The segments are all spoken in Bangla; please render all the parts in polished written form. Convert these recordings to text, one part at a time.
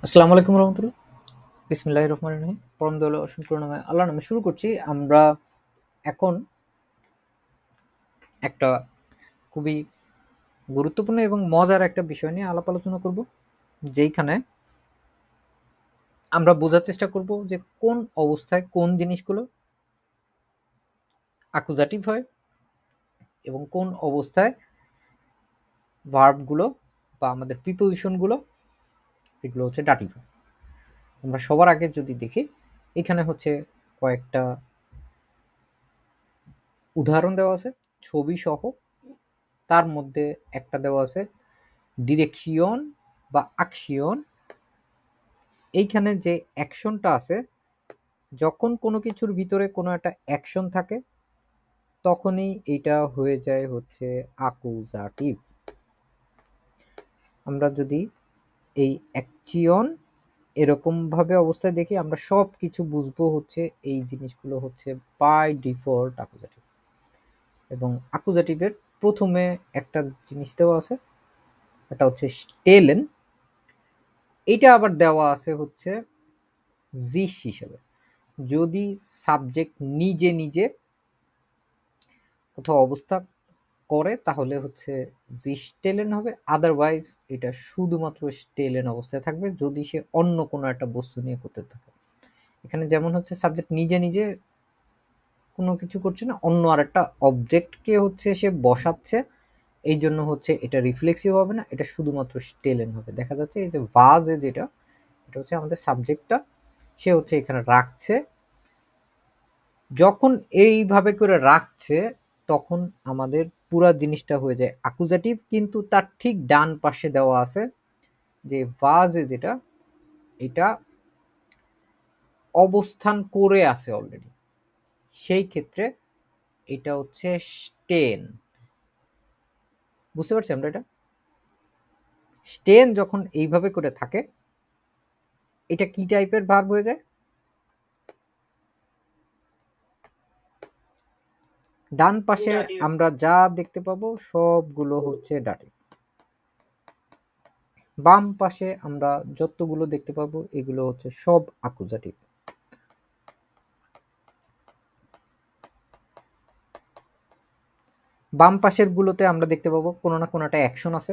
আসসালামু আলাইকুম রহমতুল্লাহ। বিসমিল্লাহির রহমানির রহিম। পরম দয়ালু অসীম করুণাময় আল্লাহর নামে শুরু করছি। আমরা এখন একটা খুবই গুরুত্বপূর্ণ এবং মজার একটা বিষয় নিয়ে আলাপ আলোচনা করব, যেইখানে আমরা বোঝার চেষ্টা করব যে কোন অবস্থায় কোন জিনিসগুলো অ্যাকুজাটিভ হয় এবং কোন অবস্থায় ভার্বগুলো বা আমাদের প্রিপোজিশনগুলো এগুলো হচ্ছে ডাটিভ হয়। আমরা সবার আগে যদি দেখি, এখানে হচ্ছে কয়েকটা উদাহরণ দেওয়া আছে ছবি সহ। তার মধ্যে একটা দেওয়া আছে ডিরেকশন বা আকশিয়ন। এইখানে যে অ্যাকশনটা আছে, যখন কোনো কিছুর ভিতরে কোনো একটা অ্যাকশন থাকে তখনই এটা হয়ে যায় হচ্ছে আকুজাটিভ। আমরা যদি এই অ্যাকশন এরকম ভাবে অবস্থায় দেখি, আমরা সব কিছু বুঝবো হচ্ছে এই জিনিসগুলো হচ্ছে বাই ডিফল্ট আকুজাটিভ। এবং আকুজাটিভের প্রথমে একটা জিনিস দেওয়া আছে, এটা হচ্ছে স্টেলেন। এটা আবার দেওয়া আছে হচ্ছে জিস হিসেবে। যদি সাবজেক্ট নিজে নিজে কোথাও অবস্থা করে তাহলে হচ্ছে জি স্টেলেন হবে, আদারওয়াইজ এটা শুধুমাত্র স্টেলেন অবস্থায় থাকবে যদি সে অন্য কোনো একটা বস্তু নিয়ে করতে থাকে। এখানে যেমন হচ্ছে সাবজেক্ট নিজে নিজে কোনো কিছু করছে না, অন্য আরেকটা অবজেক্টকে হচ্ছে সে বসাচ্ছে, এই জন্য হচ্ছে এটা রিফ্লেক্সিভ হবে না, এটা শুধুমাত্র স্টেলেন হবে। দেখা যাচ্ছে এই যে ভাজে যেটা, এটা হচ্ছে আমাদের সাবজেক্টটা, সে হচ্ছে এখানে রাখছে। যখন এইভাবে করে রাখছে তখন আমাদের পুরা জিনিসটা হয়ে যায় অ্যাকুজাটিভ, কিন্তু তার ঠিক ডান পাশে দেওয়া আছে যে ভাজে যেটা, এটা অবস্থান করে আছে অলরেডি, সেই ক্ষেত্রে এটা হচ্ছে স্টেন। বুঝতে পারছি আমরা? এটা স্টেন যখন এইভাবে করে থাকে, এটা কি টাইপের ভার্ব হয়ে যায়? ডান পাশে আমরা যা দেখতে পাবো সবগুলো হচ্ছে ডাটিভ, বাম পাশে আমরা যতগুলো দেখতে পাবো এগুলো হচ্ছে সব অ্যাকুজাটিভ। বাম পাশের গুলোতে আমরা দেখতে পাবো কোনো না কোনো একটা অ্যাকশন আছে,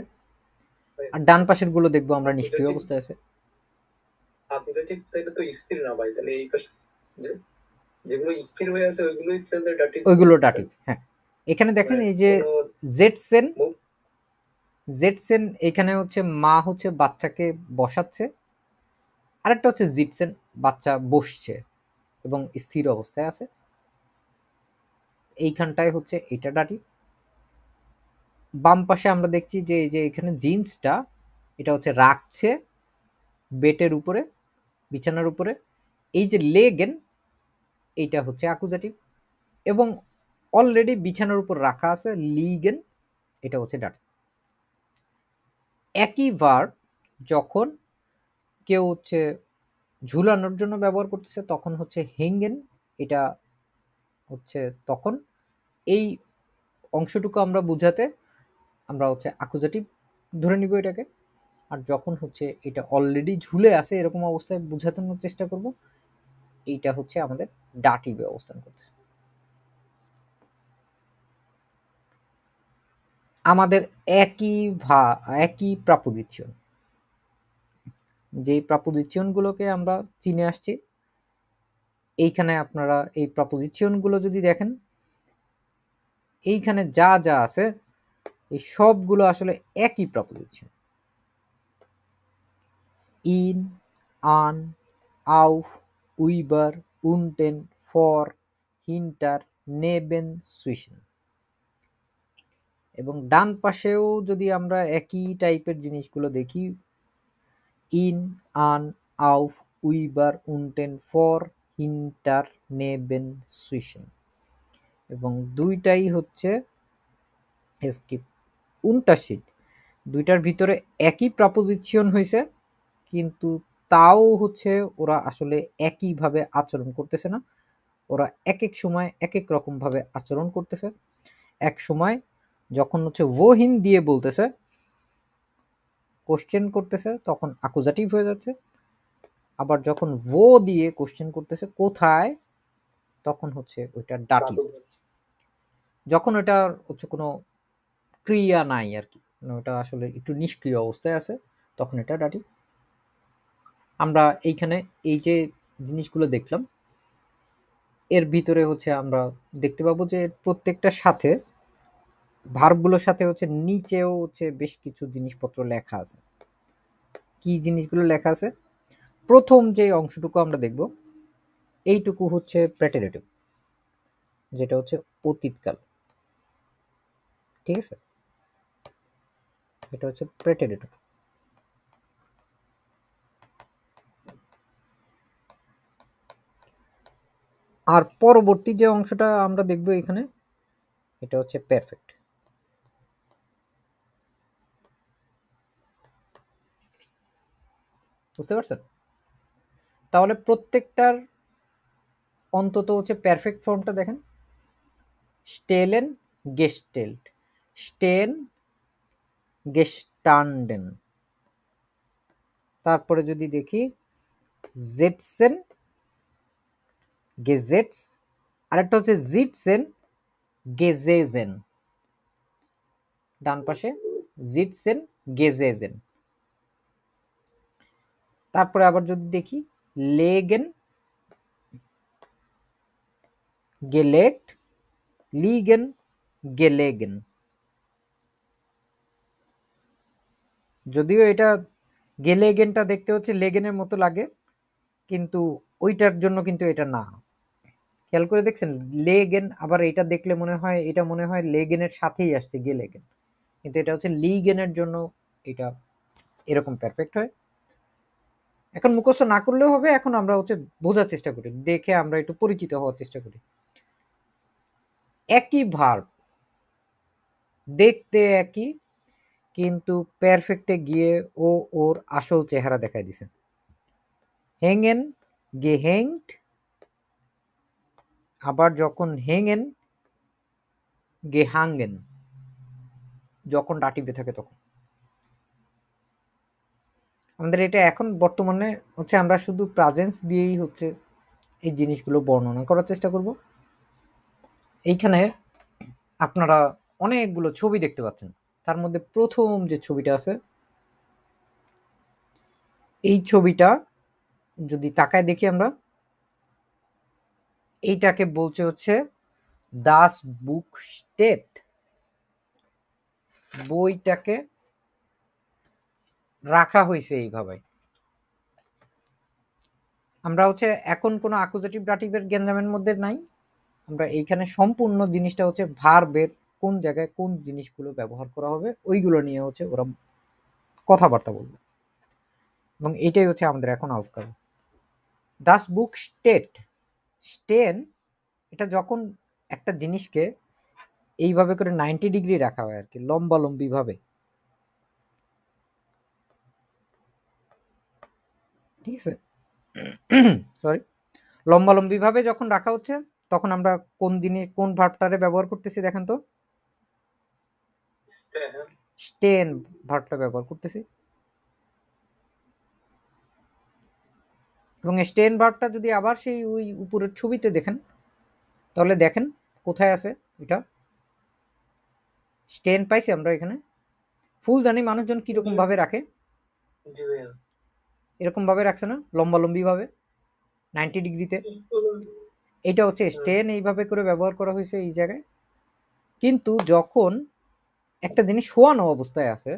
আর ডান পাশের গুলো দেখবো আমরা নিষ্ক্রিয় অবস্থায় আছে। আকুজাটিভ তাইলে তো স্থির না ভাই, তাহলে এই পাশে যেগুলো স্থির হয়ে আছে ওইগুলোই তাহলে ডাটিভ। ওইগুলো ডাটিভ, হ্যাঁ। এখানে দেখেন এই যে জেডসেন, জেডসেন এখানে হচ্ছে মা হচ্ছে বাচ্চাকে বসাচ্ছে, আরেকটা হচ্ছে জিটসেন বাচ্চা বসছে এবং স্থির অবস্থায় আছে, এইখানটায় হচ্ছে এটা ডাটিভ। বাম পাশে আমরা দেখছি যে এই যে এখানে জিন্সটা, এটা হচ্ছে রাখছে বেটের উপরে, বিছানার উপরে, এই যে লেগেন এইটা হচ্ছে অ্যাকুজাটিভ, এবং অলরেডি বিছানার উপর রাখা আছে লিগেন, এটা হচ্ছে ডাটিভ। একই ভার্ব যখন কেউ হচ্ছে ঝুলানোর জন্য ব্যবহার করতেছে তখন হচ্ছে হেঙ্গেন, এটা হচ্ছে তখন এই অংশটুকু আমরা বুঝাতে আমরা হচ্ছে অ্যাকুজাটিভ ধরে নিব এটাকে। আর যখন হচ্ছে এটা অলরেডি ঝুলে আছে এরকম অবস্থায় বুঝানোর চেষ্টা করব, এইটা হচ্ছে আমাদের ডাটিভে অবস্থান করতেছে। আমাদের একই প্রাপোজিশন, যেই প্রাপোজিশনগুলোকে আমরা চিনে আসছি, এইখানে আপনারা এই প্রাপোজিশনগুলো যদি দেখেন, এইখানে যা যা আছে এই সবগুলো আসলে একই প্রাপোজিশন। ইন, আন, আউফ, উইবার, উনটেন, ফর, হিন্টার, নেবেন, সুইশন। এবং ডান পাশেও যদি আমরা একই টাইপের জিনিসগুলো দেখি, ইন, আন, আউফ, উইবার, উনটেন, ফর, হিন্টার, নেবেন, সুইশন। এবং দুইটাই হচ্ছে স্কিপ উনটাশিট, দুইটার ভিতরে একই প্রাপোজিশন হয়েছে, কিন্তু তাও হচ্ছে ওরা আসলে একইভাবে আচরণ করতেছে না, ওরা এক এক সময় এক এক রকম ভাবে আচরণ করতেছে। এক সময় যখন হচ্ছে ওহিন দিয়ে বলতেছে, কোশ্চেন করতেছে, তখন অ্যাকুজাটিভ হয়ে যাচ্ছে। আবার যখন ও দিয়ে কোশ্চেন করতেছে কোথায়, তখন হচ্ছে ওইটা ডাটিভ। যখন ওটা হচ্ছে কোনো ক্রিয়া নাই আর কি, মানে ওটা আসলে একটু নিষ্ক্রিয় অবস্থায় আছে, তখন এটা ডাটিভ। আমরা এইখানে এই যে জিনিসগুলো দেখলাম, এর ভিতরে হচ্ছে আমরা দেখতে পাবো যে প্রত্যেকটার সাথে ভার্বগুলোর সাথে হচ্ছে নিচেও হচ্ছে বেশ কিছু জিনিসপত্র লেখা আছে। কি জিনিসগুলো লেখা আছে? প্রথম যে অংশটুকু আমরা দেখব, এইটুকু হচ্ছে প্রেটেরেটিভ, যেটা হচ্ছে অতীতকাল। ঠিক আছে, এটা হচ্ছে প্রেটেরেটিভ। আর পরবর্তী যে অংশটা আমরা দেখব এখানে, এটা হচ্ছে পারফেক্ট। বুঝতে পারছেন? তাহলে প্রত্যেকটার অন্তত হচ্ছে পারফেক্ট ফর্মটা দেখেন, স্টেলেন, গেস্টেল্ট, স্টেন, গেস্টান্ডেন। তারপরে যদি দেখি জেটসেন, গেজেটস, আরেকটা হচ্ছে জিটসেন, গেজেজেন। ডান পাশে জিটসেন, গেজেজেন। তারপরে আবার যদি দেখি লেগেন, গেলেক্ট, লিগেন, গেলেগেন। যদিও এটা গেলেগেনটা দেখতে হচ্ছে লেগেনের মতো লাগে, কিন্তু ওইটার জন্য কিন্তু এটা না। খেয়াল করে দেখছেন লেগেন, আবার এটা দেখলে মনে হয় এটা মনে হয় লেগেনের সাথেই আসছে গেলেগেন, কিন্তু এটা হচ্ছে লিগেনের জন্য এটা এরকম পারফেক্ট হয়। এখন মুখস্থ না করলেও হবে, এখন আমরা হচ্ছে বোঝার চেষ্টা করি, দেখে আমরা একটু পরিচিত হওয়ার চেষ্টা করি। একই ভার্ব, দেখতে একই, কিন্তু পারফেক্টে গিয়ে ও ওর আসল চেহারা দেখায় দিছে। হ্যাঙ্গেন, গেহেংড, আবার যখন হ্যাঙ্গেন, গেহাঙ্গেন, যখন ডাটিভে থাকে তখন। আমাদের এটা এখন বর্তমানে হচ্ছে আমরা শুধু প্রেজেন্স দিয়েই হচ্ছে এই জিনিসগুলো বর্ণনা করার চেষ্টা করব। এইখানে আপনারা অনেকগুলো ছবি দেখতে পাচ্ছেন, তার মধ্যে প্রথম যে ছবিটা আছে, এই ছবিটা যদি তাকায় দেখি আমরা, এইটাকে বলছে হচ্ছে দাস বুক স্টেট, বইটাকে রাখা হয়েছে এইভাবে। আমরা হচ্ছে এখন কোনো অ্যাকুজেটিভ ডাটিভের গ্যাঞ্জামের মধ্যে নাই, আমরা এইখানে সম্পূর্ণ জিনিসটা হচ্ছে ভার্বের কোন জায়গায় কোন জিনিসগুলো ব্যবহার করা হবে ওইগুলো নিয়ে হচ্ছে ওরা কথাবার্তা বলবে, এবং এটাই হচ্ছে আমাদের এখন আউটকাম। দাস বুক স্টেট, স্টেন, এটা যখন একটা জিনিসকে এইভাবে করে 90 ডিগ্রি রাখা হয় আর কি, লম্বালম্বি ভাবে। ঠিক আছে, সরি, লম্বালম্বি ভাবে যখন রাখা হচ্ছে, তখন আমরা কোন জিনিস কোন ভার্বটারে ব্যবহার করতেছি দেখেন তো, স্টেন ভার্বটা ব্যবহার করতেছি। এবং স্টেন ভার্বটা যদি আবার সেই ওই উপরের ছবিতে দেখেন, তাহলে দেখেন কোথায় আছে এটা, স্টেন পাইছি আমরা এখানে। ফুল জানি মানুষজন কিরকম ভাবে রাখে, এরকম ভাবে রাখছে না, লম্বালম্বি ভাবে 90 ডিগ্রিতে। এটা হচ্ছে স্টেন, এইভাবে করে ব্যবহার করা হয়েছে এই জায়গায়। কিন্তু যখন একটা জিনিস শোয়ানো অবস্থায় আছে,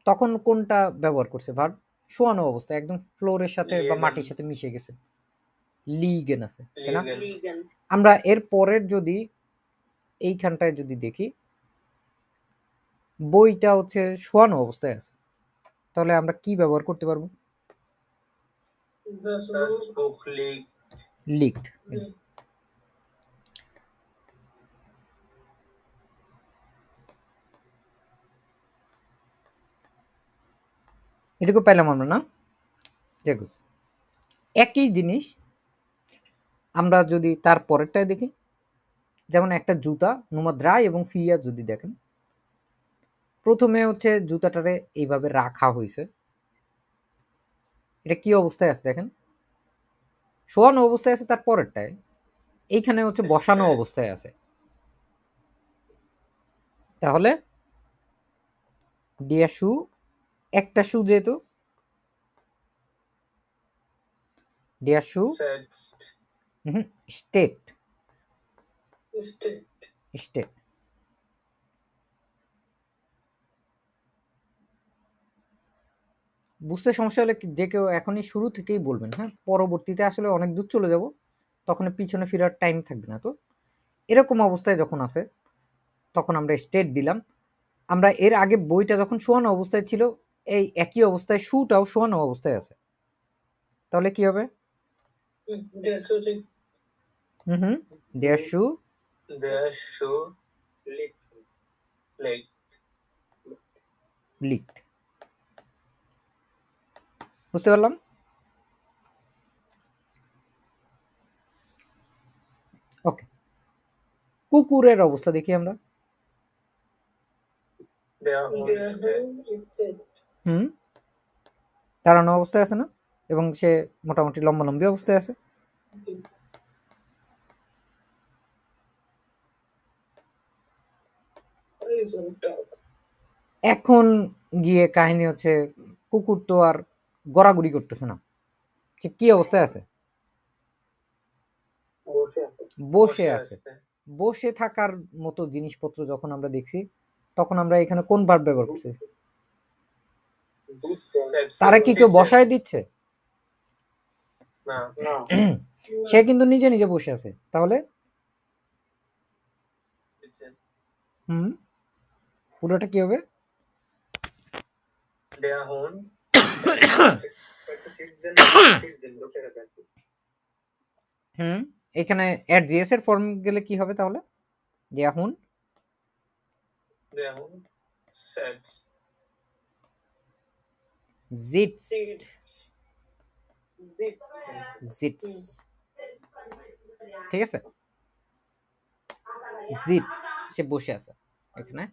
তখন কোনটা ব্যবহার করছে ভার্ব? শোয়ানো অবস্থায়, একদম ফ্লোরের সাথে বা মাটির সাথে মিশে গেছে, লিগেন আছে, তাই না? আমরা এর পরের যদি এইখানটায় যদি দেখি, বইটা হচ্ছে শোয়ানো অবস্থায় আছে, তাহলে আমরা কি ব্যবহার করতে পারবো? লিগড। এটুকু পেলাম আমরা না? দেখো একই জিনিস আমরা যদি তার পরেরটায় দেখি, যেমন একটা জুতা, নুমাদ্রাই এবং ফিয়া যদি দেখেন, প্রথমে হচ্ছে জুতাটারে এইভাবে রাখা হয়েছে, এটা কি অবস্থায় আছে দেখেন, শোয়ানো অবস্থায় আছে, তার পরেরটায় এইখানে হচ্ছে বসানো অবস্থায় আছে। তাহলে ডিয়ার শু, একটা শু যেহেতু, ডিয়ার শু স্টেট, স্টেট। বুঝতে সমস্যা হলে যে কেউ এখনই শুরু থেকেই বলবেন, হ্যাঁ, পরবর্তীতে আসলে অনেক দূর চলে যাব, তখন পিছনে ফেরার টাইম থাকবে না। তো এরকম অবস্থায় যখন আছে তখন আমরা স্টেট দিলাম। আমরা এর আগে বইটা যখন শোয়ানো অবস্থায় ছিল, এই একই অবস্থায় শুটাও শোয়ানো অবস্থায় আছে, তাহলে কি হবে? হুম, দেয়ার শু লিকড। বুঝতে পারলাম? ওকে, কুকুরের অবস্থা দেখি আমরা। হুম, দাঁড়ানো অবস্থায় আছে না, এবং সে মোটামুটি লম্বালম্বি অবস্থায় আছে। এখন গিয়ে কাহিনী হচ্ছে, কুকুর তো আর গড়াগড়ি করতেছে না, সে কি অবস্থায় আছে? বসে আছে। বসে থাকার মতো জিনিসপত্র যখন আমরা দেখছি, তখন আমরা এখানে কোন ভার্ব ব্যবহার করছি? তারা কি কেউ বসায় দিচ্ছে? সে কিন্তু নিজে নিজে বসে আছে, তাহলে হুম, পুরোটা কি হবে? হুম, এখানে এর জিএস এর ফর্ম গেলে কি হবে তাহলে? দেয়াহুন জিটস, জিটস, ঠিক আছে, জিটস, সে বসে আছে এখানে।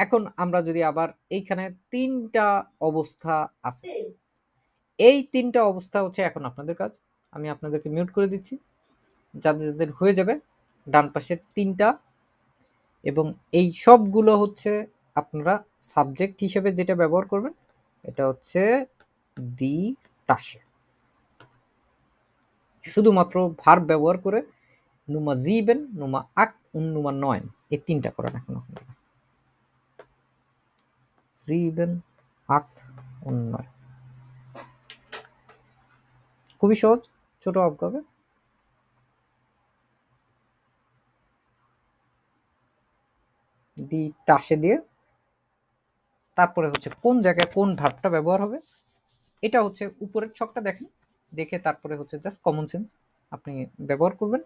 এখন আমরা যদি আবার এইখানে তিনটা অবস্থা আছে, এই তিনটা অবস্থা হচ্ছে এখন আপনাদের কাজ। আমি আপনাদেরকে মিউট করে দিচ্ছি, যাদের যাদের হয়ে যাবে ডান পাশের তিনটা, এবং এই সবগুলো হচ্ছে আপনারা সাবজেক্ট হিসেবে যেটা ব্যবহার করবেন, এটা হচ্ছে দি টাসে। শুধুমাত্র ভার্ব ব্যবহার করে নুমা জিবেন, নুমা আক, নুমা নয়, এই তিনটা করেন এখন আপনারা। জিবেন, আক, নয়, খুবই সহজ, ছোট অঙ্ক হবে। দি টাসে দিয়ে তারপরে হচ্ছে কোন জায়গায় কোন ভার্বটা ব্যবহার হবে, এটা হচ্ছে উপরের ছকটা দেখেন, দেখে তারপরে হচ্ছে জাস্ট কমন সেন্স আপনি ব্যবহার করবেন।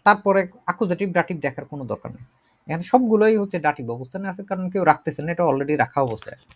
তারপরে অ্যাকুজেটিভ ডাটিভ দেখার কোনো দরকার নেই, এখানে সবগুলোই হচ্ছে ডাটিভ অবস্থানে আছে, কারণ কেউ রাখতেছেন না, এটা অলরেডি রাখা অবস্থায় আছে।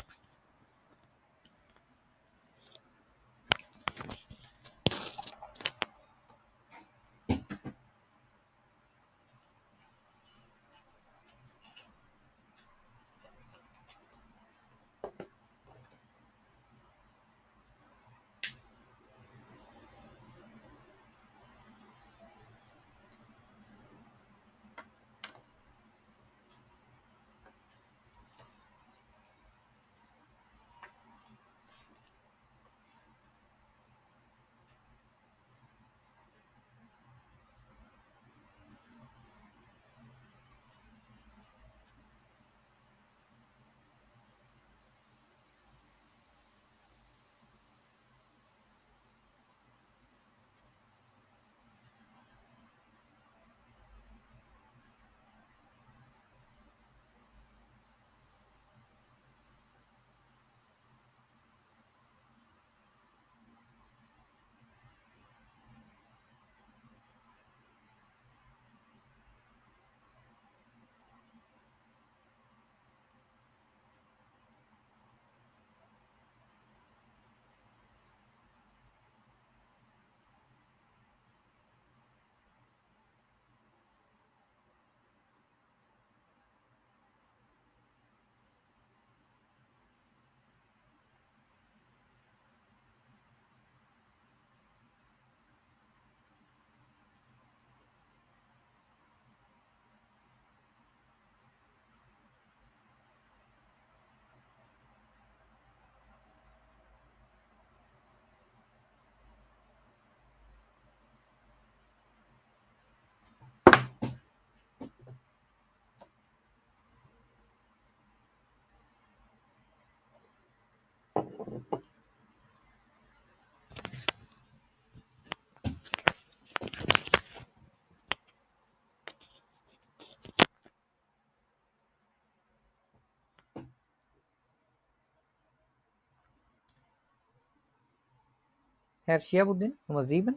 Herr Shihabuddin, Nummer 7.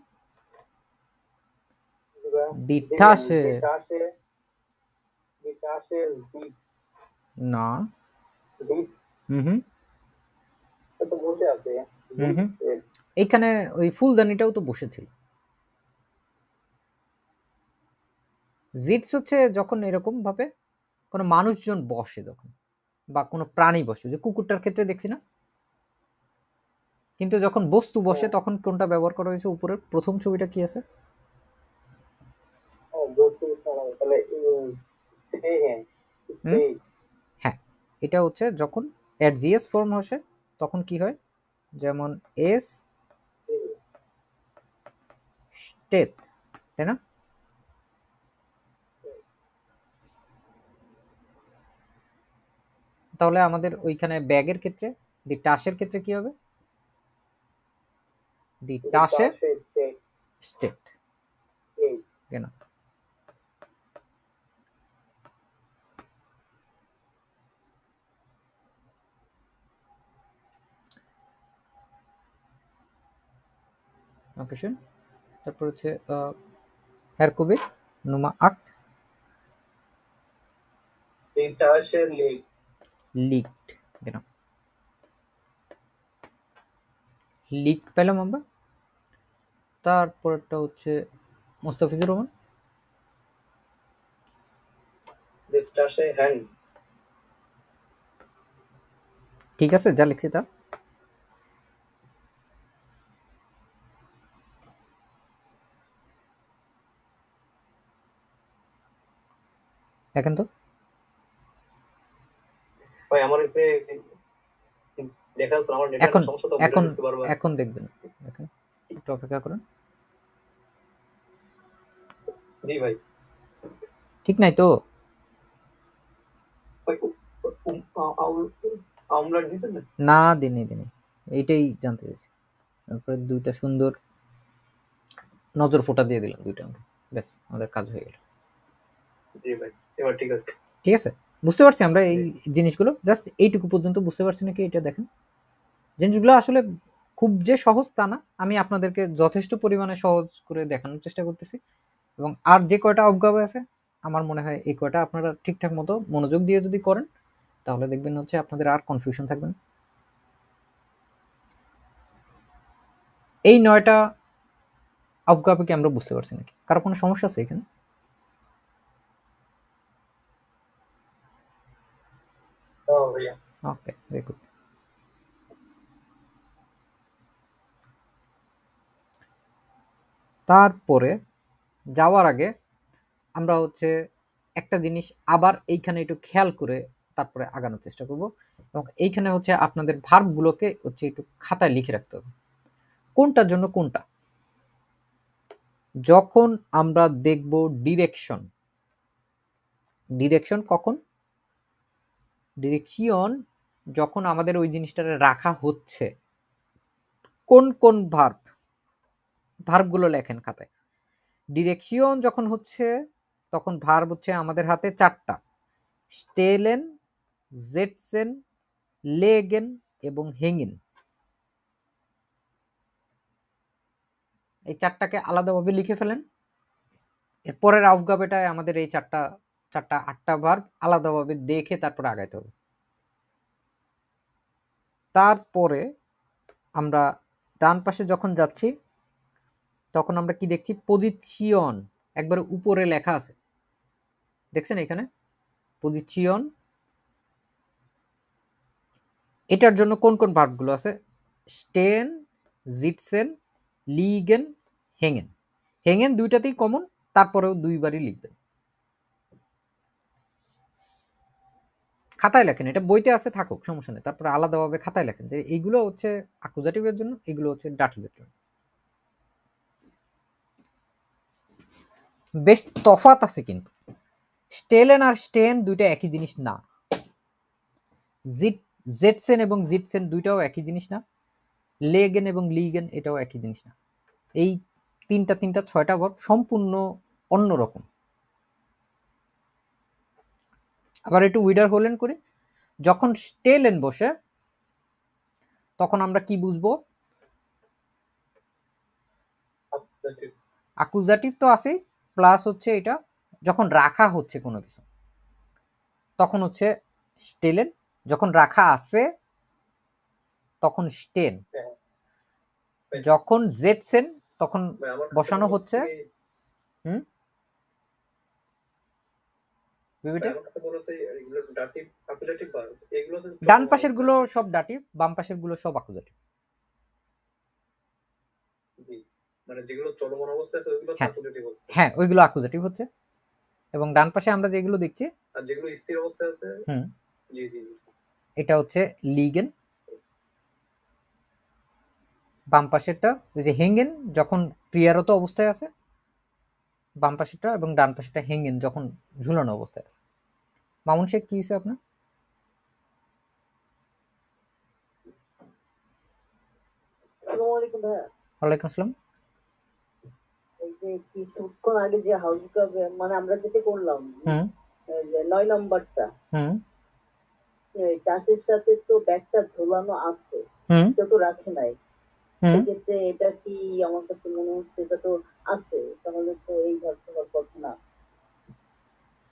Die Die Tasche. Tasche. Die Tasche sieht. না। Sieht. হুম। এটা তো বসে আছে। হুম। এইখানে ওই ফুলদানিটাও তো বসেছিল। জিটস হচ্ছে যখন এরকম ভাবে কোনো মানুষজন বসে তখন, বা কোনো প্রাণী বসে, যে কুকুরটার ক্ষেত্রে দেখছি না, কিন্তু যখন বস্তু বসে তখন কোনটা ব্যবহার করা হয়েছে? উপরের প্রথম ছবিটা কি আছে? হ্যাঁ, এটা হচ্ছে যখন অ্যাডজিএস ফর্ম বসে তখন কি হয়, যেমন এস স্টেট, তাই না? তাহলে আমাদের ওইখানে ব্যাগের ক্ষেত্রে দি টাসের ক্ষেত্রে কি হবে? দি টাসে স্টেট, কেন? ওকে শুন, তারপর হচ্ছে Herr Kubik, Nummer 8. Die Tasche liegt, genau. Leak পেলাম আমরা। তারপরটা হচ্ছে Mostafizur Rahman. Die Tasche hängt. ঠিক আছে, যা লিখছি তা। দেখেন তো ভাই আমার এখানে দেখা যাচ্ছে আমার নেটের সমস্যা, তো এখন বুঝতে পারবো এখন দেখবেন। দেখেন, একটু অপেক্ষা করুন। জি ভাই, ঠিক নাই তো? আমরা দিছেন না? না, দিনে দিনে এইটাই জানতে চাইছি। তারপরে দুইটা সুন্দর নজর ফোঁটা দিয়ে দিলাম, দুইটা আমরা, ব্যাস আমাদের কাজ হয়ে গেল। জি ভাই, এবার ঠিক আছে। ঠিক আছে, বুঝতে পারছি আমরা এই জিনিসগুলো, জাস্ট এইটুকু পর্যন্ত বুঝতে পারছি নাকি এটা দেখেন। জিনিসগুলো আসলে খুব যে সহজ তা না, আমি আপনাদেরকে যথেষ্ট পরিমাণে সহজ করে দেখানোর চেষ্টা করতেছি, এবং আর যে কয়টা অবগাবে আছে আমার মনে হয় এই কয়টা আপনারা ঠিকঠাক মতো মনোযোগ দিয়ে যদি করেন তাহলে দেখবেন হচ্ছে আপনাদের আর কনফিউশন থাকবে না। এই 9টা অবগাবেকে আমরা বুঝতে পারছি নাকি? কারো কোনো সমস্যা আছে এখানে? ওকে, দেখুন। তারপরে যাওয়ার আগে আমরা হচ্ছে একটা জিনিস আবার এইখানে একটু খেয়াল করে তারপরে আগানোর চেষ্টা করব, এবং এইখানে হচ্ছে আপনাদের ভার্বগুলোকে হচ্ছে একটু খাতায় লিখে রাখতে হবে কোনটার জন্য কোনটা। যখন আমরা দেখব ডিরেকশন, ডিরেকশন কখন? ডিরেকশন যখন আমাদের ওই জিনিসটা রাখা হচ্ছে। কোন কোন ভার্বগুলো লেখেন খাতায়। ডিরেকশন যখন হচ্ছে তখন ভার্ব হচ্ছে আমাদের হাতে 4টা: স্টেলেন, জেটসেন, লেগেন এবং হেঙ্গেন। এই 4টাকে আলাদাভাবে লিখে ফেলেন। এরপরের আউফগাবেটায় আমাদের এই 8টা ভার্ব আলাদাভাবে দেখে তারপরে আগাইতে হবে। তারপরে আমরা ডান পাশে যখন যাচ্ছি তখন আমরা কি দেখছি? পজিশন একবার উপরে লেখা আছে, দেখছেন এখানে পজিশন। এটার জন্য কোন কোন ভার্বগুলো আছে? স্টেন, জিটসেন, লিগেন, হেঙ্গেন। হেঙ্গেন দুইটাতেই কমন, তারপরেও দুইবারই লিখবেন। খাতায় লেখেন, এটা বইতে আছে থাকুক সমস্যা নেই, তারপরে আলাদাভাবে খাতায় লেখেন যে এইগুলো হচ্ছে অ্যাকুজাটিভের জন্য, এগুলো হচ্ছে ডাটিভের জন্য। বেশ তফাৎ আছে কিন্তু, স্টেলেন আর স্টেন দুইটা একই জিনিস না। জেটসেন এবং জিটসেন দুইটাও একই জিনিস না, লেগেন এবং লিগেন এটাও একই জিনিস না। এই তিনটা ছয়টা ভার্ব সম্পূর্ণ অন্যরকম। আবার একটু উইডার হোলেন করি, যখন স্টেলেন বসে তখন আমরা কি বুঝবো? অ্যাকুজাটিভ তো আছেই, প্লাস হচ্ছে এটা যখন রাখা হচ্ছে কোনো কিছু তখন হচ্ছে স্টেলেন, যখন রাখা আছে তখন স্টেন, যখন জেটসেন তখন বসানো হচ্ছে। হুম, ডান পাশের গুলো সব ডাটিভ, বাম পাশের গুলো সব অ্যাকুজাটিভ। মানে যেগুলো চলমান অবস্থায় আছে ওইগুলো অ্যাকুজাটিভ হচ্ছে। হ্যাঁ, ওইগুলো অ্যাকুজাটিভ হচ্ছে। এবং ডান পাশে আমরা যেগুলো দেখছি আর যেগুলো স্থির অবস্থায় আছে, জি জি, এটা হচ্ছে লিগেন। বাম পাশেরটা ওই যে হেঙ্গেন যখন ক্রিয়ারত অবস্থায় আছে বাম পাশেরটা, এবং ডান পাশেরটা হেঙ্গেন যখন ঝুলানো অবস্থায় আছে। মামুন শেখ কি হয়েছে আপনার? ওয়ালাইকুম আসসালাম। এই যে কিছুক্ষণ আগে যে হাউস কাপ মানে আমরা যেটা করলাম 9 নম্বরটা, চাষের সাথে তো ব্যাগটা ঝোলানো আছে, কেউ তো রাখে নাই, সেক্ষেত্রে এটা কি আমার কাছে মনে হচ্ছে এটা তো আছে, তাহলে তো এই ভার্ব কথা না।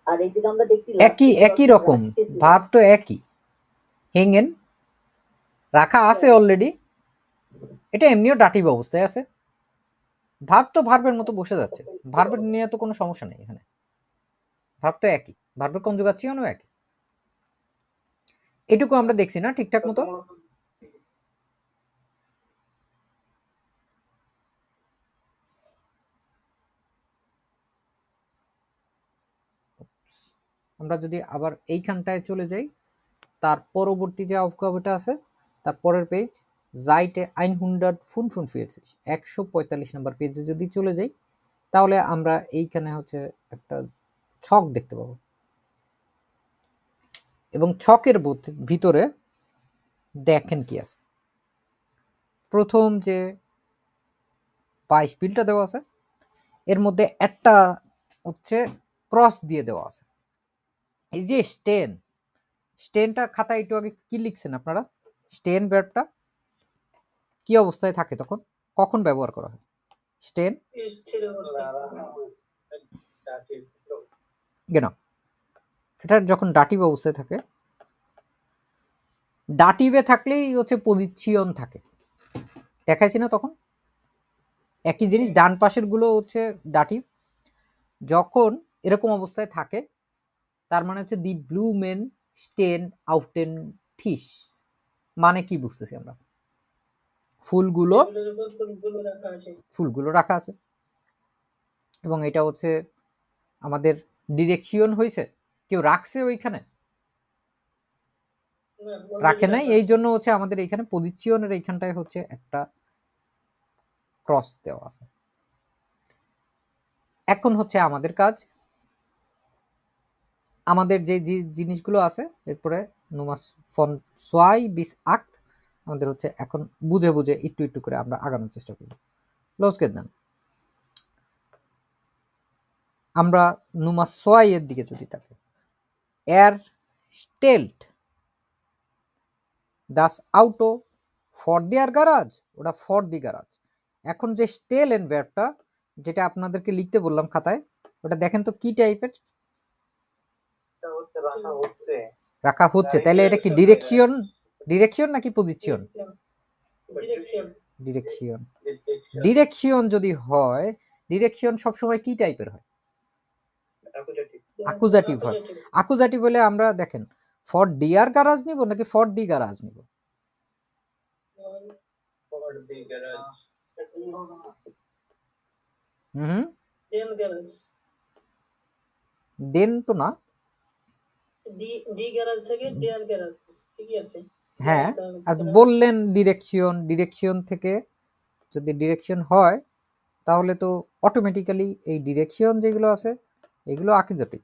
আর এই যে আমরা দেখি একই রকম ভার্ব তো একই, হেঙ্গেন রাখা আছে অলরেডি, এটা এমনিও ডাটিভ অবস্থায় আছে, ভার্ব তো ভার্বের মতো বসে যাচ্ছে, ভার্বের নিয়ে তো কোনো সমস্যা নেই এখানে, ভার্ব তো একই, ভার্বের কনজুগাসিয়নও একই। এটুকু আমরা দেখছি না ঠিকঠাক মতো। আমরা যদি আবার এইখানটায় চলে যাই, তার পরবর্তী যে অবকাবটা আছে তার পরের পেজ জাইটে 145, 145 নম্বর পেজে যদি চলে যাই তাহলে আমরা এইখানে হচ্ছে একটা ছক দেখতে পাবো, এবং ছকের ভিতরে দেখেন কি আছে। প্রথম যে 22 বিলটা দেওয়া আছে এর মধ্যে একটা হচ্ছে ক্রস দিয়ে দেওয়া আছে। এই যে স্টেনটা খাতায় একটু আগে কি লিখছেন আপনারা? স্টেন ভার্বটা কি অবস্থায় থাকে তখন, কখন ব্যবহার করা হয়? স্টেন কেন, এটা যখন ডাটিভ অবস্থায় থাকে, ডাটিভে থাকলেই হচ্ছে পজিশন থাকে, দেখাইছি না তখন একই জিনিস। ডান পাশের গুলো হচ্ছে ডাটিভ, যখন এরকম অবস্থায় থাকে তার মানে হচ্ছে দি ব্লু মেন স্টেন আউটেন ফিশ, মানে কি বুঝতেছি আমরা? ফুলগুলো রাখা আছে, এবং এটা হচ্ছে আমাদের ডিরেকশন হয়েছে, কেউ রাখছে ওইখানে, রাখে নাই, এই জন্য হচ্ছে আমাদের এইখানে পজিশনের এইখানটায় হচ্ছে একটা ক্রস দেওয়া আছে। এখন হচ্ছে আমাদের কাজ, আমাদের যে জিনিসগুলো আছে এরপরে নুমাস ফন সোয়াই বিস আক্ত আমাদের হচ্ছে এখন বুঝে বুঝে একটু একটু করে আমরা আগানোর চেষ্টা করব। লসকে দেন আমরা নুমাস সোয়াই এর দিকে যদি তাকে এর স্টেলট দাস আউটো ফর দিয়ার গারাজ, ওটা ফর দি গারাজ। এখন যে স্টেল এন্ড ভার্বটা যেটা আপনাদেরকে লিখতে বললাম খাতায়, ওটা দেখেন তো কি টাইপের? রাখা হচ্ছে, তাহলে এটা কি ডিরেকশন নাকি পজিশন? ডিরেকশন যদি হয়, ডিরেকশন সবসময় কি টাইপের হয়? অ্যাকুজাটিভ হয়। অ্যাকুজাটিভ হলে আমরা দেখেন ফর ডিয়ার গারাজ নিব নাকি ফর দি গারাজ নিব? দেন তো না, হ্যাঁ আর বললেন ডিরেকশন থেকে যদি ডিরেকশন হয় তাহলে তো অটোমেটিক্যালি এই ডিরেকশন যেগুলো আছে এগুলো অ্যাকুজাটিভ,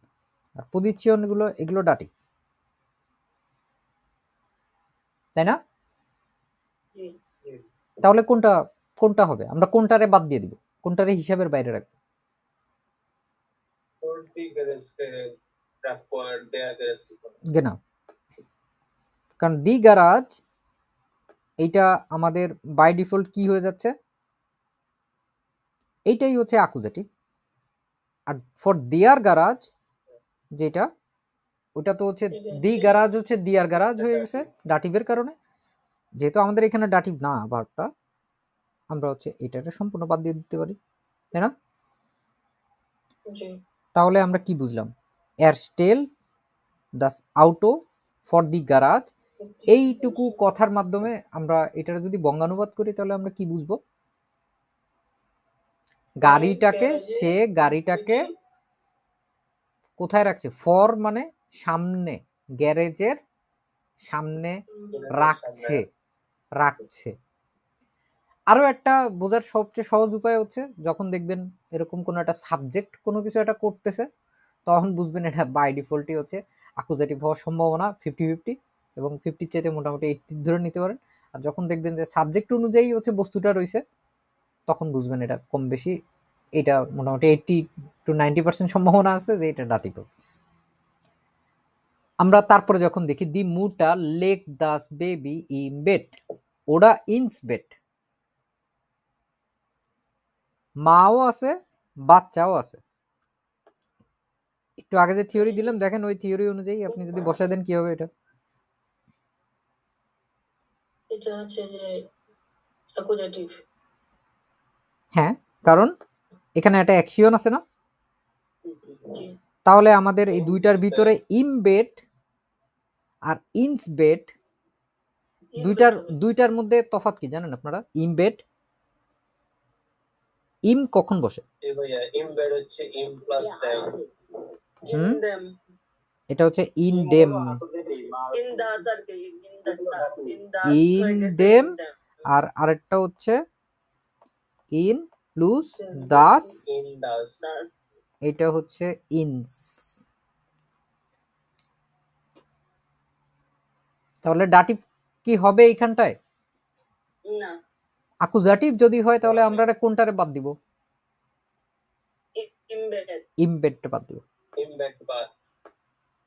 আর পজিশন গুলো এগুলো ডাটিভ। তাই না? জি তাহলে কোনটা কোনটা হবে? আমরা কোনটারে বাদ দিয়ে দিব, কোনটারে হিসাবের বাইরে রাখবো? For the garage রাখবো আর der garage genau, কারণ দি গ্যারাজ এইটা আমাদের বাই ডিফল্ট কি হয়ে যাচ্ছে, এইটাই হচ্ছে accusative. R for their garage যেটা, ওটা তো হচ্ছে দি গ্যারাজ হচ্ছে দিয়ার গ্যারাজ হয়ে গেছে ডাটিভের কারণে। যেহেতু আমাদের এখানে ডাটিভ না ভার্বটা, আমরা হচ্ছে এটাকে সম্পূর্ণ বাদ দিয়ে দিতে পারি, তাই না? জি তাহলে আমরা কি বুঝলাম? এর স্টেল দাস আউটো ফর দি গ্যারাজ, এইটুকু কথার মাধ্যমে আমরা এটার যদি বঙ্গানুবাদ করি তাহলে আমরা কি বুঝবো? গাড়িটাকে, সে গাড়িটাকে কোথায় রাখছে? ফর মানে সামনে, গ্যারেজের সামনে রাখছে, রাখছে। আরো একটা বোঝার সবচেয়ে সহজ উপায় হচ্ছে যখন দেখবেন এরকম কোনো একটা সাবজেক্ট কোনো কিছু একটা করতেছে, তখন বুঝবেন এটা বাই ডিফল্টই হচ্ছে অ্যাকুজেটিভ হওয়ার সম্ভাবনা 50-50, এবং 50 চাইতে মোটামুটি 80 ধরে নিতে পারেন। আর যখন দেখবেন যে সাবজেক্ট অনুযায়ী হচ্ছে বস্তুটা রয়েছে, তখন বুঝবেন এটা কম বেশি, এটা মোটামুটি 80-90% সম্ভাবনা আছে যে এটা ডাটিভ। আমরা তারপরে যখন দেখি দি মুটা লেক দাস বেবি ইন বেড, ওরা ইনস বেড, মাও আছে বাচ্চাও আছে। একটু আগে যে থিওরি দিলাম দেখেন, ওই থিওরি অনুযায়ী আপনি যদি বসায় দেন কি হবে? এটা এটা হচ্ছে যে অ্যাকুজেটিভ। হ্যাঁ, কারণ এখানে একটা অ্যাকশন আছে না? জি তাহলে আমাদের এই দুইটার ভিতরে ইমবেড আর ইনস বেড, দুইটার মধ্যে তফাৎ কি জানেন আপনারা? ইমবেড, ইম কখন বসে? এই ভাইয়া ইমবেড হচ্ছে ইম প্লাস দেম। ইন দেম, এটা হচ্ছে ইন দেম, ইন দাস আর কি, in Das, in Das in হয়ে গেছে দেম, ইন দেম। আর আরেকটা হচ্ছে ইন প্লাস দাস, ইন ডাস। এটা হচ্ছে ইনস। তাহলে ডাটিভ কি হবে এইখানটায়? না, অ্যাকুজাটিভ যদি হয় তাহলে আমরা কোনটারে বাদ দিব? ইমবেডেড। ইমবেডটা বাদ দিব। ইমবেড বাদ।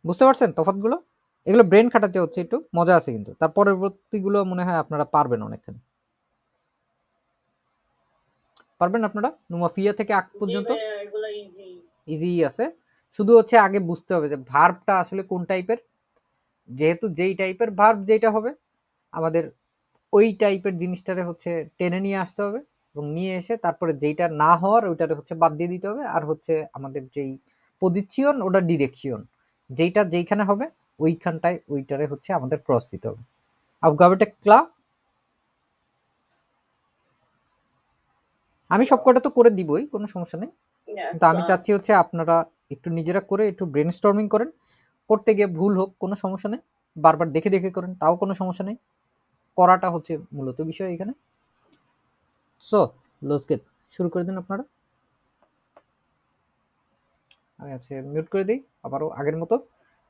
বুঝতে পারছেন তফাৎগুলো? এগুলো ব্রেন খাটাতে হচ্ছে, একটু মজা আছে কিন্তু, তার পরবর্তীগুলো মনে হয় আপনারা পারবেন অনেকখানি। পারবেন আপনারা নুমাফিয়া থেকে আগ পর্যন্ত এগুলো ইজি ইজি আছে। শুধু হচ্ছে আগে বুঝতে হবে যে ভার্বটা আসলে কোন টাইপের, যেহেতু যেই টাইপের ভার্ব যেটা হবে আমাদের ওই টাইপের জিনিসটারে হচ্ছে টেনে নিয়ে আসতে হবে, এবং নিয়ে এসে তারপরে যেইটা না হওয়ার ওইটারে হচ্ছে বাদ দিয়ে দিতে হবে। আর হচ্ছে আমাদের যেই পজিশন ওটা ডিরেকশন, যেইটা যেইখানে হবে ওইখানটায় ওইটারে হচ্ছে আমাদের ক্রস দিতে হবে। আবগাবেটা ক্লা, আমি সবকটা তো করে দিবই, কোনো সমস্যা নেই, কিন্তু আমি চাচ্ছি হচ্ছে আপনারা একটু নিজেরা করে একটু ব্রেন স্টর্মিং করেন। করতে গিয়ে ভুল হোক কোনো সমস্যা নেই, বারবার দেখে দেখে করেন তাও কোনো সমস্যা নেই, করাটা হচ্ছে মূলত বিষয় এখানে। সো লোস গেট শুরু করে দিন আপনারা। আমি হচ্ছে মিউট করে দিই আবারও আগের মতো,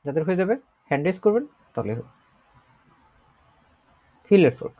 যাদের হয়ে যাবে হ্যান্ড রেজ করবেন, তাহলে ফিল এর ফোর্ক।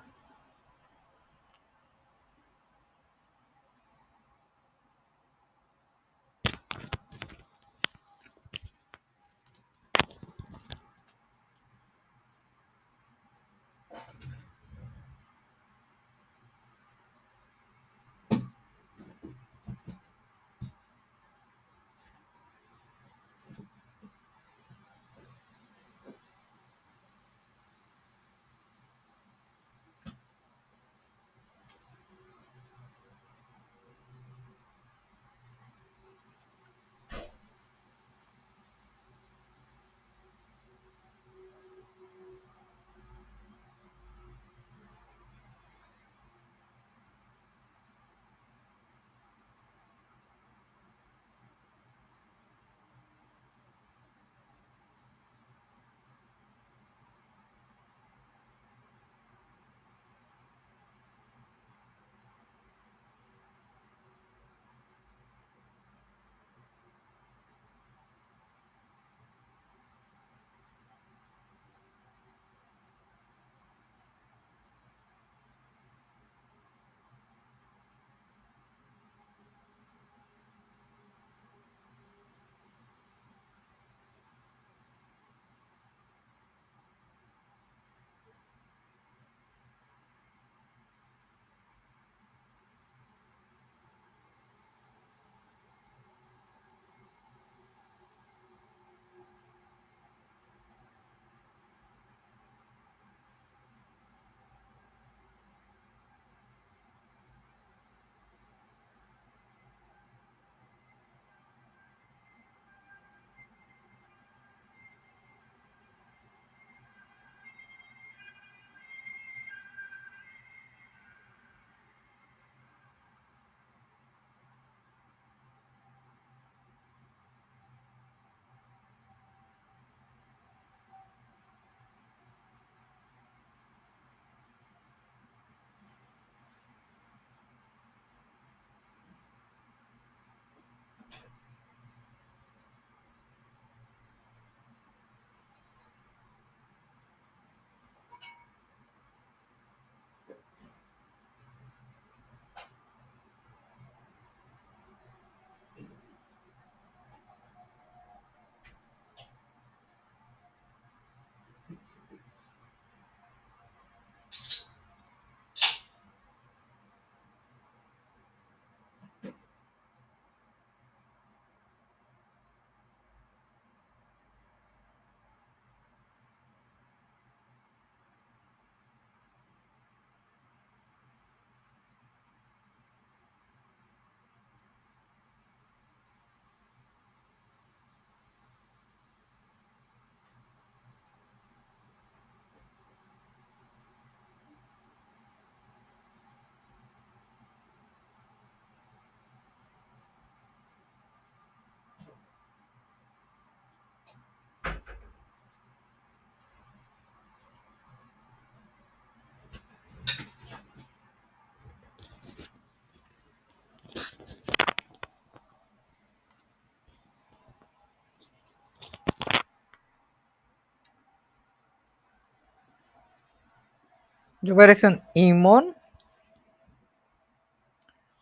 Variation imon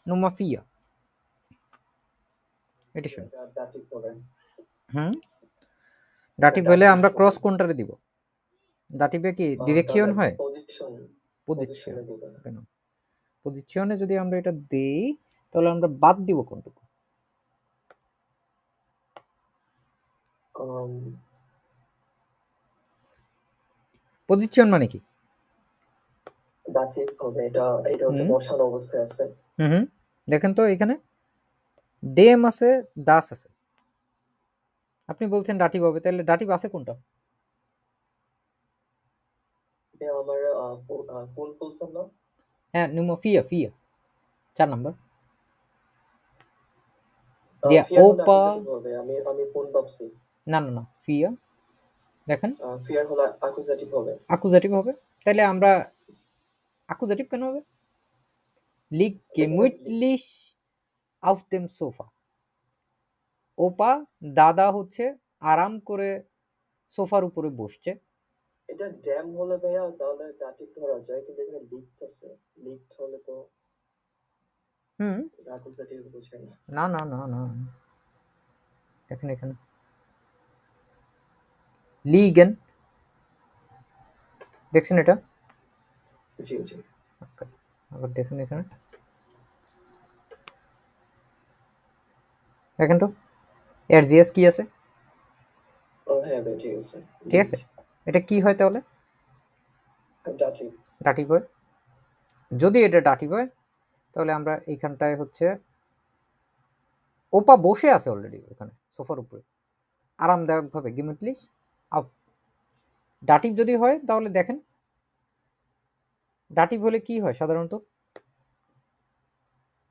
nummer 4. এটা শুন। দাটিভ হবে। দাটিভ হলে আমরা ক্রস কোনটারে দিব? দাটিভে কি ডিরেকশন হয়? পজিশন। পজিশন কেন? পজিশনে যদি আমরা এটা দেই তাহলে আমরা বাদ দিব কোনটুকু? পজিশন মানে কি? দাটিভ হবে, এটা হচ্ছে বসানো অবস্থায় আছে। দেখেন তো এখানে ডেম আছে, দাস আছে। আপনি বলছেন দাটিভ হবে, তাহলে দাটিভ আছে কোনটা? আমার ফুল বলছেন না? হ্যাঁ, nummer 4 4 নাম্বার। ফিয়ার হলে ওপা অ্যাকুজেটিভ হবে। আমি ফোন ভাবছি। না 4 দেখেন ফিয়ার হলে অ্যাকুজেটিভ হবে। অ্যাকুজেটিভ হবে, তাহলে আমরা অ্যাকুজেটিভ কেন হবে? League gemütlich auf dem Sofa। ওপা দাদা হচ্ছে আরাম করে সোফার উপরে বসছে। এটা ড্যাম হলে ভাইয়া তাহলে দাটিভ ধরা যায়, কিন্তু এখানে লিকড আছে। লিকড হলে তো অ্যাকুজেটিভ বুঝবে না। না দেখেন এখানে লিগেন, দেখছেন এটা? জি জি। আবার দেখেন এখানে, দেখেন তো এর জিএস কি আছে? ও হ্যাঁ ভাই, ঠিক আছে। ঠিক আছে, এটা কি হয় তাহলে? দাটিভ। দাটিভ হয়। যদি এটা দাটিভ হয় তাহলে আমরা এইখানটায় হচ্ছে ওপা বসে আছে অলরেডি ওখানে সোফার উপরে আরামদায়কভাবে, gemütlich auf। দাটিভ যদি হয় তাহলে দেখেন দাটিভ হলে কি হয় সাধারণত?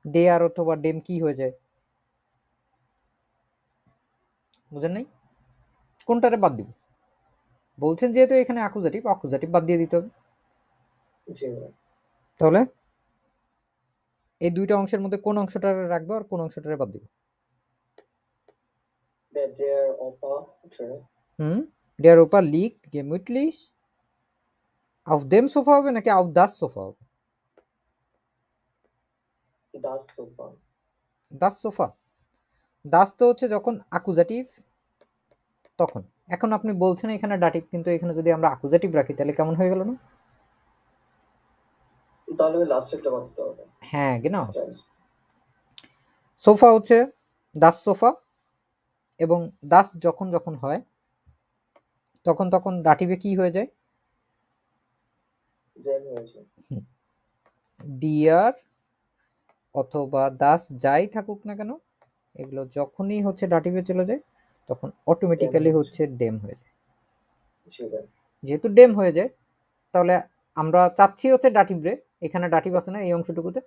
ডে আর অথবা ডেম কি হয়ে যায়? বুঝেন নাই? কোনটারে বাদ দিব? বলছেন যেহেতু এখানে অ্যাকুজেটিভ বাদ দিয়ে দিতে হবে। জি। তাহলে এই দুইটা অংশের মধ্যে কোন অংশটারে রাখবো আর কোন অংশটারে বাদ দিব? Der Opa der Opa liegt gemütlich auf dem Sofa হবে নাকি auf das Sofa হবে? das Sofa। das Sofa। das তো হচ্ছে যখন অ্যাকুজেটিভ তখন। এখন আপনি বলছেন এখানে দাটিভ, কিন্তু এখানে যদি আমরা অ্যাকুজেটিভ রাখি তাহলে কেমন হয়ে গেল না? তাহলে লাস্টেরটা বাদ দিতে হবে। হ্যাঁ, genau। সোফা হচ্ছে das Sofa, এবং das যখন হয় তখন দাটিভে কি হয়ে যায়? জ্যাম হয়ে যায়। ডিয়ার অথবা দাস যাই থাকুক না কেন, এগুলো যখনই হচ্ছে দাটিভে চলে যায় তখন অটোমেটিক্যালি হচ্ছে ডেম হয়ে যায়। যেহেতু ডেম হয়ে যায় তাহলে আমরা চাচ্ছি হচ্ছে দাটিভ রে, এখানে দাটিভ আছে না এই অংশটুকুতে,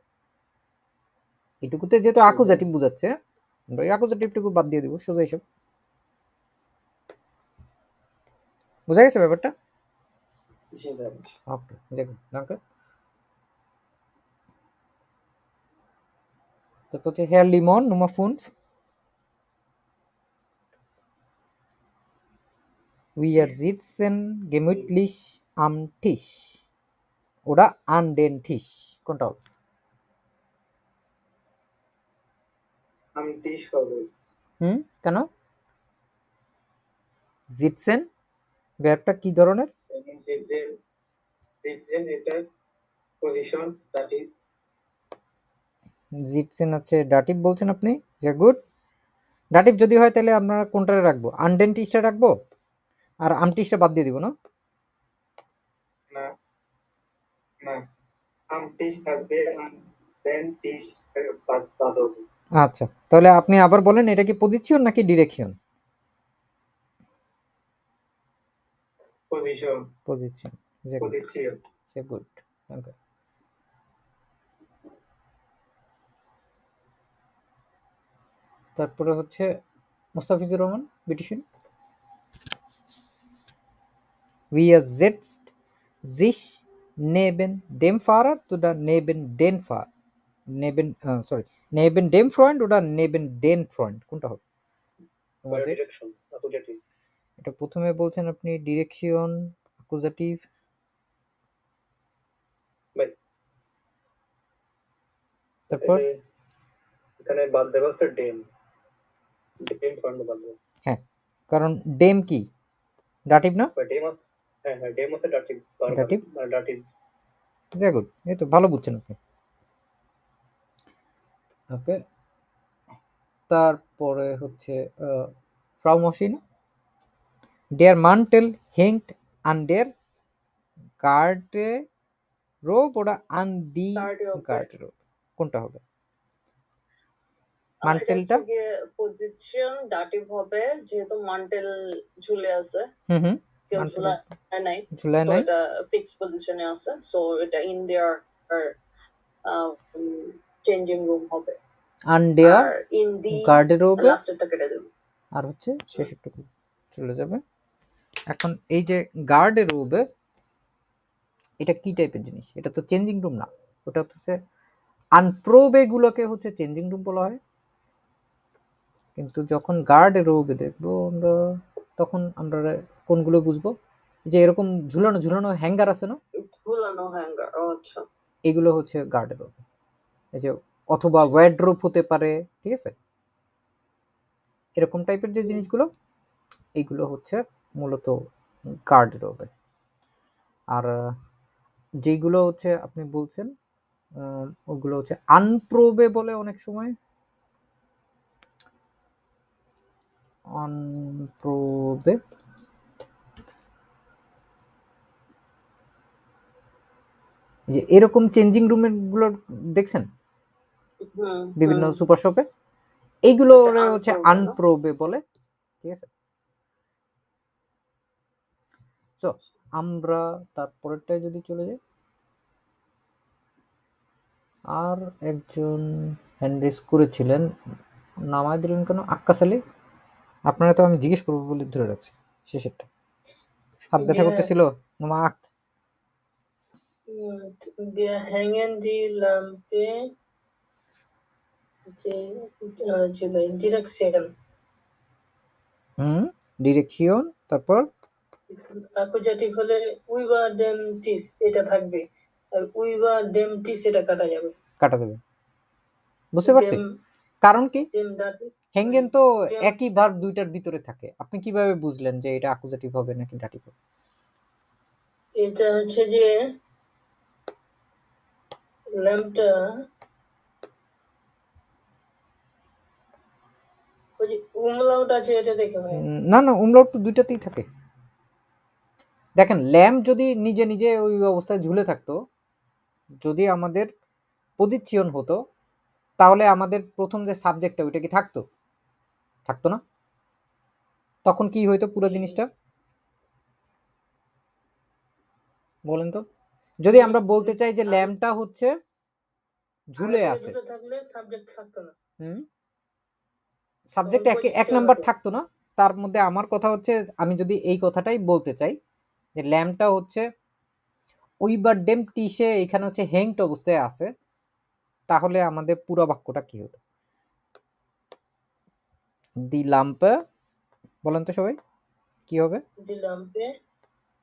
এটুকুতে যেহেতু অ্যাকুজেটিভ বোঝাচ্ছে আমরা এই অ্যাকুজেটিভটুকু বাদ দিয়ে দিব, সোজা হিসাব। বুঝা গেছে ব্যাপারটা? জি ভাই। ওকে, danke। তারপর হচ্ছে Herr Limon Nummer 5। Wir sitzen gemütlich am Tisch oder an den Tisch, কোনটা হবে? am Tisch হবে। কেন? sitzen ভার্বটা কি ধরনের? sitzen এটা পজিশন দাটিভ। sitzen হচ্ছে দাটিভ বলছেন আপনি, যে গুড। দাটিভ যদি হয় তাহলে আমরা কোনটারে রাখবো? an den Tischটা রাখবো আর am Tischটা বাদ দিয়ে দিব না? না, am Tisch থাকবে, den Tisch বাদ হবে। আচ্ছা, তাহলে আপনি আবার বলেন এটা কি পজিশন নাকি ডিরেকশন? পজিশন। সে গুড, ওকে। তারপরে হচ্ছে Mustafizur Rahman, বিটিশন। Wir setzt sich neben dem Fahrrad oder neben den Fahrrad? neben dem Freund oder neben den Freund, কোনটা হবে? এটা প্রথমে বলছেন আপনি ডিরেকশন, অ্যাকুজেটিভ। তারপর এখানে বাদ দেওয়া আছে ডেম, ডেম ফর্ম বাদ দেওয়া। হ্যাঁ, কারণ ডেম কি ডাটিভ না? ডেম আছে, হ্যাঁ হ্যাঁ ডেম আছে dative, dative, dative. Very good, এই তো ভালো বুঝছেন আপনি। ওকে, তারপরে হচ্ছে Frau Maschine, der Mantel hängt an der Garderobe oder an die Garderobe, কোনটা হবে? মান্টেলটা পজিশন দাটিভ হবে, যেহেতু মান্টেল ঝুলে আছে, হুম কেউ ঝুলায় নাই, ঝুলায় তো নাই, এটা ফিক্স পজিশনে আছে, সো এটা ইন দেয়ার চেঞ্জিং রুম হবে। আন্ডেয়ার আর ইন দি গার্ডেরোবে, লাস্টেরটা কেটে দেব, আর হচ্ছে শেষেরটুকু চলে যাবে। এখন এই যে গার্ডেরোবে, এটা কি টাইপের জিনিস? এটা তো চেঞ্জিং রুম না, ওটা হচ্ছে আনপ্রোবে গুলোকে হচ্ছে চেঞ্জিং রুম বলা হয়। কিন্তু যখন গার্ডেরোবে দেখবো আমরা, তখন আমরা কোনগুলো বুঝবো? যে এরকম ঝুলানো ঝুলানো হ্যাঙ্গার আছে না, ঝুলানো হ্যাঙ্গার, আচ্ছা এগুলো হচ্ছে গার্ডেরোবে। এই যে অথবা ওয়ার্ড্রোব হতে পারে, ঠিক আছে, এরকম টাইপের যে জিনিসগুলো, এইগুলো হচ্ছে মূলত গার্ডেরোবে। আর যেগুলো হচ্ছে আপনি বলছেন ওগুলো হচ্ছে আনপ্রোবে বলে অনেক সময়, আনপ্রোবে। যে এরকম চেঞ্জিং রুমের গুলো দেখছেন বিভিন্ন সুপার শপে, এইগুলো হচ্ছে আনপ্রোবে বলে, ঠিক আছে। তো আমরা তারপরেরটায় যদি চলে যাই, আর একজন হ্যান্ড রেজ করেছিলেন, নামায় দিলেন কেন? আক্কাস আলী, আপনারা তো আমি জিজ্ঞেস করবো বলে ধরে রাখছি। শেষেরটা হাত ব্যথা করতেছিল, মা Wir hängen die Lampe Direction. Direction, তারপর অ্যাকুজেটিভ হলে উইবার দেম টিস এটা থাকবে, আর উইবার দেম টিস এটা কাটা যাবে, কাটা যাবে। বুঝতে পারছি কারণ কি? হ্যাঙ্গেন তো একই ভার্ব দুইটার ভিতরে থাকে, আপনি কিভাবে বুঝলেন যে এটা অ্যাকুজেটিভ হবে নাকি ডাটিভ হবে? এটা হচ্ছে যে ল্যাম্পটা ওই যে উমলাউট আছে এটা দেখে ভাই, না না, উমলাউট তো দুইটাতেই থাকে। দেখেন ল্যাম্প যদি নিজে নিজে ওই অবস্থায় ঝুলে থাকতো, যদি আমাদের পজিশন হতো, তাহলে আমাদের প্রথম যে সাবজেক্টটা ওইটা কি থাকতো? থাকতো না। তখন কি হইতো পুরো জিনিসটা বলেন তো? যদি আমরা বলতে চাই যে ল্যাম্পটা হচ্ছে ঝুলে আছে, থাকলে সাবজেক্ট থাকতো না, সাবজেক্ট এক নাম্বার থাকতো না। তার মধ্যে আমার কথা হচ্ছে, আমি যদি এই কথাটাই বলতে চাই যে ল্যাম্পটা হচ্ছে উইবার ডেম টিসে এখানে হচ্ছে হ্যাংড অবস্থায় আছে, তাহলে আমাদের পুরো বাক্যটা কি হতো? দি ল্যাম্পে, বলেন তো সবাই কি হবে? দি ল্যাম্পে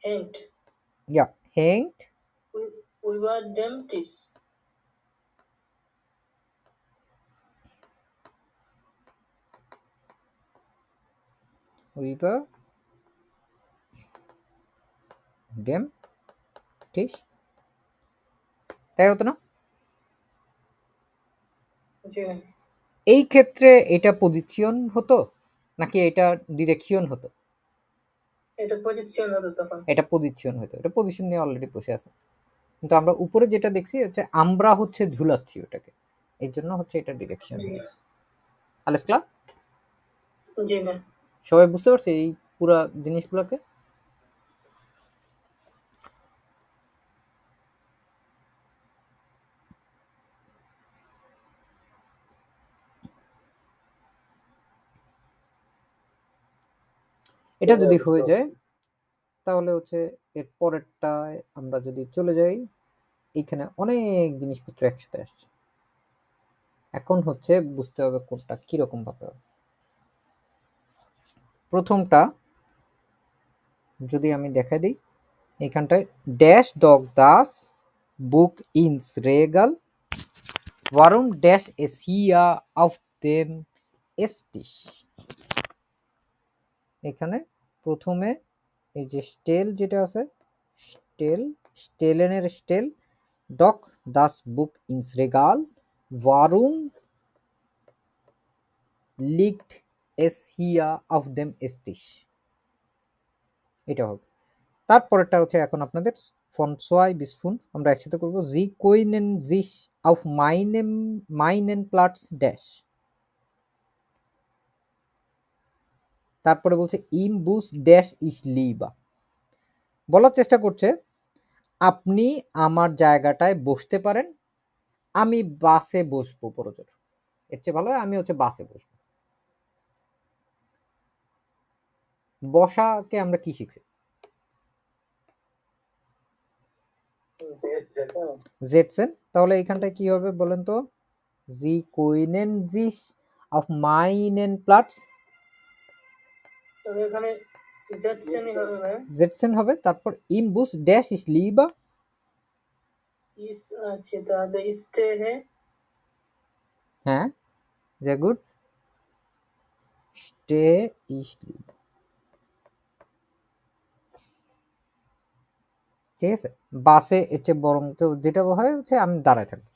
হ্যাংড, ইয়া হ্যাংড উইবার দেম টিস। উইবার ডেম টিস, তাই হতো না? এই ক্ষেত্রে এটা পজিশন হতো নাকি এটা ডিরেকশন হতো? এটা পজিশন হতো তখন, এটা পজিশন হতো, এটা পজিশন নিয়ে অলরেডি বসে আছে। কিন্তু আমরা উপরে যেটা দেখছি হচ্ছে আমরা হচ্ছে ঝুলাচ্ছি ওটাকে, এই জন্য হচ্ছে এটা ডিরেকশন হয়েছে। আলেস ক্লাব, জি না সবাই বুঝতে পারছে এই পুরো জিনিসগুলোকে? এটা যদি হয়ে যায় তাহলে হচ্ছে এর পরেরটায় আমরা যদি চলে যাই, এইখানে অনেক জিনিসপত্র একসাথে আসছে। এখন হচ্ছে বুঝতে হবে কোনটা কিরকম ভাবে হবে। প্রথমটা যদি আমি দেখাই দিই, এইখানটায় ড্যাশ ডগ দাস বুক ইনস Regal Warum dash es hier auf dem Esstisch? এখানে প্রথমে এই যে স্টেল যেটা আছে, স্টেলেনের স্টেল, doc das Buch ins Regal, warum liegt es hier auf dem Esstisch? এটা হবে। তারপরেরটা হচ্ছে এখন আপনাদের von 2 bis 5 আমরা একসাথে করব। Sie können sich auf meinen Platz dash। তারপরে বলছে im Bus dash ich lieber। বলার চেষ্টা করছে আপনি আমার জায়গাটায় বসতে পারেন, আমি বাসে বসবো প্রয়োজন। এর চেয়ে ভালো আমি হচ্ছে বাসে বসবো। বসাকে আমরা কি শিখছি? জেটসেন। তাহলে এইখানটায় কি হবে বলেন তো? জি কোইনেন জিস অফ মাইনেন প্লাটস, এখানে জেটসেনই হবে ভাই। জেটসেন হবে। তারপর ইম বুস ড্যাশ ইস লিবা, ইস আছে তাহলে স্টে হে। হ্যাঁ যে গুড, স্টে ইস লিবা। ঠিক আছে, বাসে এর চেয়ে বরং তো যেটা হয় হচ্ছে আমি দাঁড়ায় থাকবো।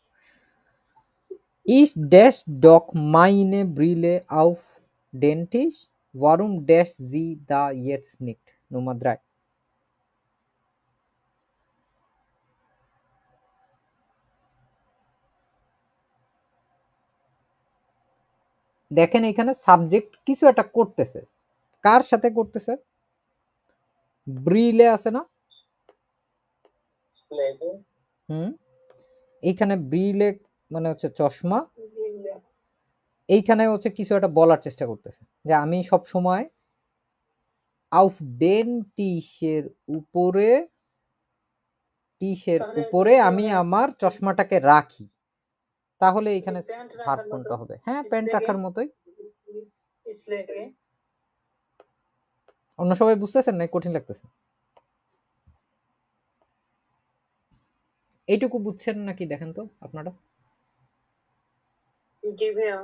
ইস ড্যাশ ডক মাইনে ব্রিলে আউফ ডেন্টিস, ওয়ারুম ড্যাশ জি দা ইয়েটস নিক্ট Nummer 3। দেখেন এখানে সাবজেক্ট কিছু একটা করতেছে, কার সাথে করতেছে? ব্রিলে আছে না? এইখানে ব্রিলে মানে হচ্ছে চশমা, এইখানে হচ্ছে কিছু একটা বলার চেষ্টা করতেছে যে আমি সব সময় আউফ ডেন টিশের উপরে, টিশের উপরে আমি আমার চশমাটাকে রাখি। তাহলে এখানে ভার্ব কোনটা হবে? হ্যাঁ প্যান্ট রাখার মতোই। অন্য সবাই বুঝতেছেন না কঠিন লাগতেছে? এইটুকু বুঝছেন নাকি দেখেন তো আপনারা? জি ভাইয়া।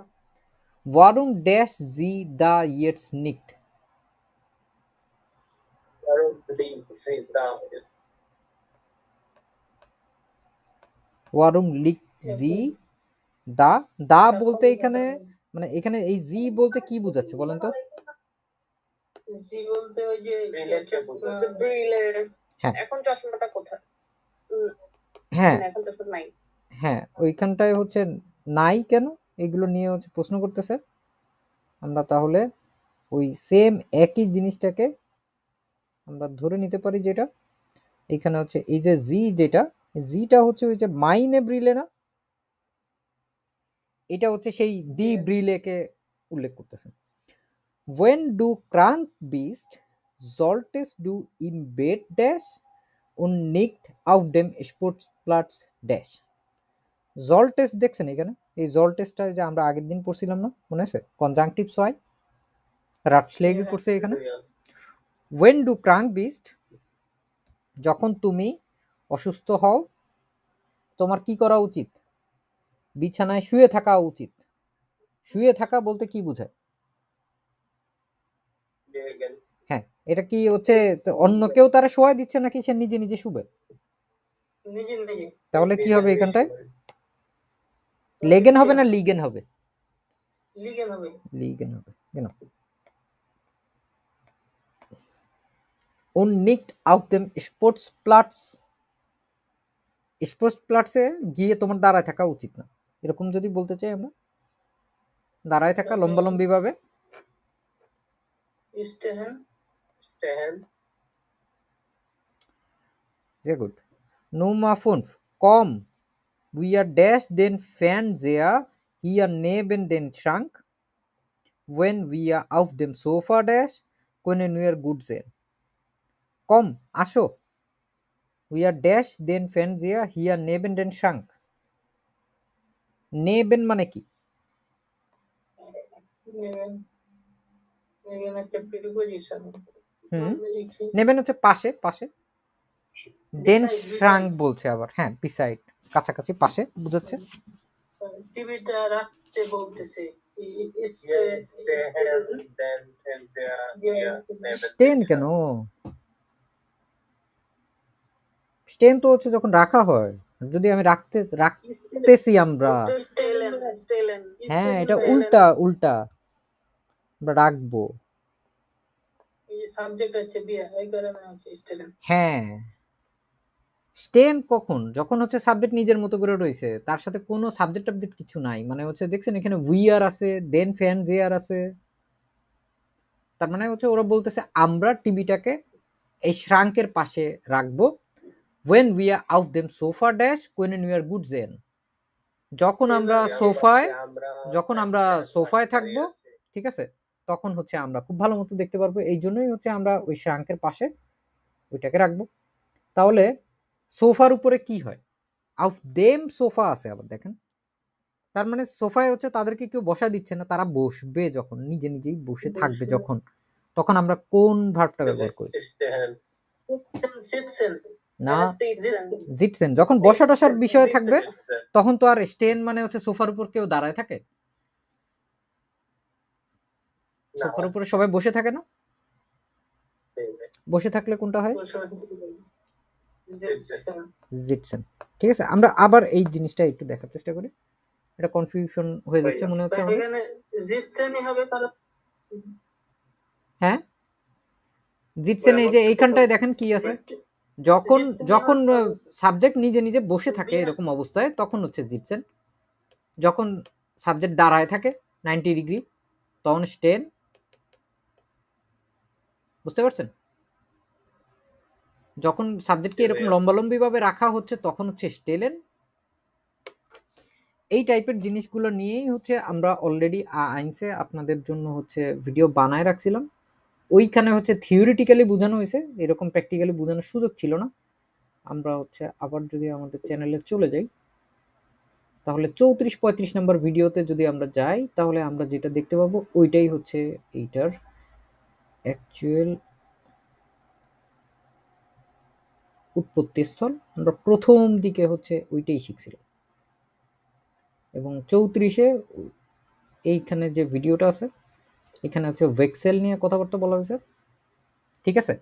Warum dash sie da jetzt nicht? Warum liegt sie da? দা বলতে এখানে মানে এখানে এই জি বলতে কি বোঝাচ্ছে বলেন তো? জি বলতে ওই যে ব্রিলে। হ্যাঁ এখন চশমাটা কোথায়? হ্যাঁ এখন চশমা নাই। হ্যাঁ ওইখানটায় হচ্ছে নাই কেন, এগুলো নিয়ে হচ্ছে প্রশ্ন করতেছে। আমরা তাহলে ওই সেম একই জিনিসটাকে আমরা ধরে নিতে পারি, যেটা এখানে হচ্ছে এই যে জি, যেটা জিটা হচ্ছে ওই যে মাইনে ব্রিলে না, এটা হচ্ছে সেই দি ব্রিলেকে উল্লেখ করতেছে। When du krank bist, solltest du im Bett dash und nicht auf dem Sportplatz dash। solltest দেখছেন এখানে, এই solltestটা যে আমরা আগের দিন পড়ছিলাম না, মনে আছে? কনজাংটিভ হয়, রাটসলেগে পড়ছে এখানে। When du krank bist, যখন তুমি অসুস্থ হও, তোমার কি করা উচিত? বিছানায় শুয়ে থাকা উচিত। শুয়ে থাকা বলতে কি বোঝায়? হ্যাঁ, এটা কি হচ্ছে অন্য কেউ তারা শোয়া দিচ্ছে নাকি সে নিজে নিজে শুবে? নিজে নিজে। তাহলে কি হবে এখানটায়? লেগেন হবে না লিগেন হবে? লিগেন হবে। লিগেন হবে কেন? Und nicht auf dem Sportplatz, স্পোর্টসপ্লাটসে গিয়ে তোমার দাঁড়ায় থাকা উচিত না, এরকম যদি বলতে চাই আমরা, দাঁড়ায় থাকা লম্বালম্বি ভাবে। Sehr gut. Nummer 5. Komm, wir dash den Fernseher hier neben den Schrank. When wir auf dem Sofa dash, können wir gut sehen. Komm, আসো, wir dash den Fernseher hier neben den Schrank. Neben মানে কি? নেবেন হচ্ছে পাশে, পাশে। ডেন শ্রাঙ্ক বলছে আবার, হ্যাঁ বিসাইড, কাছাকাছি, পাশে বুঝাচ্ছে। টিভিটা রাখতে বলতেছে স্টেন কেন? স্টেন তো হচ্ছে যখন রাখা হয়, যদি আমি রাখতেছি আমরা, হ্যাঁ এটা উল্টা উল্টা, আমরা রাখবো, সাবজেক্ট আছে বিয়া, এই কারণে হচ্ছে স্টুডেন্ট। হ্যাঁ স্টেন কখন? যখন হচ্ছে সাবজেক্ট নিজের মতো করে রয়েছে, তার সাথে কোনো সাবজেক্ট টাবজেক্ট কিছু নাই, মানে হচ্ছে দেখছেন এখানে উই আর আছে, দেন ফ্যান যে আর আছে, তার মানে হচ্ছে ওরা বলতেছে আমরা টিভিটাকে এই শ্রাঙ্কের পাশে রাখবো। when we are out them sofa dash when we are good then, যখন আমরা সোফায় থাকবো, ঠিক আছে, তখন হচ্ছে আমরা খুব ভালো মতো দেখতে পারবো, এই জন্যই হচ্ছে আমরা ওই শ্রাঙ্কের পাশে ওইটাকে রাখবো। তাহলে সোফার উপরে কি হয়? আউট দেম সোফা আছে, আবার দেখেন, তার মানে সোফায় হচ্ছে তাদেরকে কেউ বসা দিচ্ছে না, তারা বসবে যখন, নিজে নিজেই বসে থাকবে যখন, তখন আমরা কোন ভার্বটা ব্যবহার করি? না, জিটসেন। যখন বসা টসার বিষয় থাকবে তখন তো আর স্টেন মানে হচ্ছে সোফার উপর কেউ দাঁড়ায় থাকে, সোফার উপরে সবাই বসে থাকে না, বসে থাকলে কোনটা হয়? জিটসেন। ঠিক আছে, আমরা আবার এই জিনিসটা একটু দেখার চেষ্টা করি, এটা কনফিউশন হয়ে যাচ্ছে মনে হচ্ছে আমাদের। এখানে জিতসেনই হবে, কারণ হ্যাঁ জিটসেন, এই যে এইখানটায় দেখেন কি আছে, যখন যখন সাবজেক্ট নিজে নিজে বসে থাকে এরকম অবস্থায় তখন হচ্ছে জিটসেন, যখন সাবজেক্ট দাঁড়ায় থাকে 90 ডিগ্রি তখন স্টেন, বুঝতে পারছেন? যখন সাবজেক্টকে এরকম লম্বালম্বি ভাবে রাখা হচ্ছে তখন হচ্ছে স্টেলেন। এই টাইপের জিনিসগুলো নিয়েই হচ্ছে আমরা অলরেডি আইনসে আপনাদের জন্য হচ্ছে ভিডিও বানায় রাখছিলাম, ওইখানে হচ্ছে থিওরিটিক্যালি বোঝানো হয়েছে, এরকম প্র্যাকটিক্যালি বোঝানোর সুযোগ ছিল না। আমরা হচ্ছে আবার যদি আমাদের চ্যানেলে চলে যাই, তাহলে 34-35 নম্বর ভিডিওতে যদি আমরা যাই, তাহলে আমরা যেটা দেখতে পাবো ওইটাই হচ্ছে এইটার অ্যাকচুয়াল উৎপত্তি স্থল। আমরা প্রথম দিকে হচ্ছে ওইটাই শিখছিলাম, এবং 34-এ এইখানে যে ভিডিওটা আছে এখানে হচ্ছে ভেক্সেল নিয়ে কথাবার্তা বলা হয়েছে, ঠিক আছে।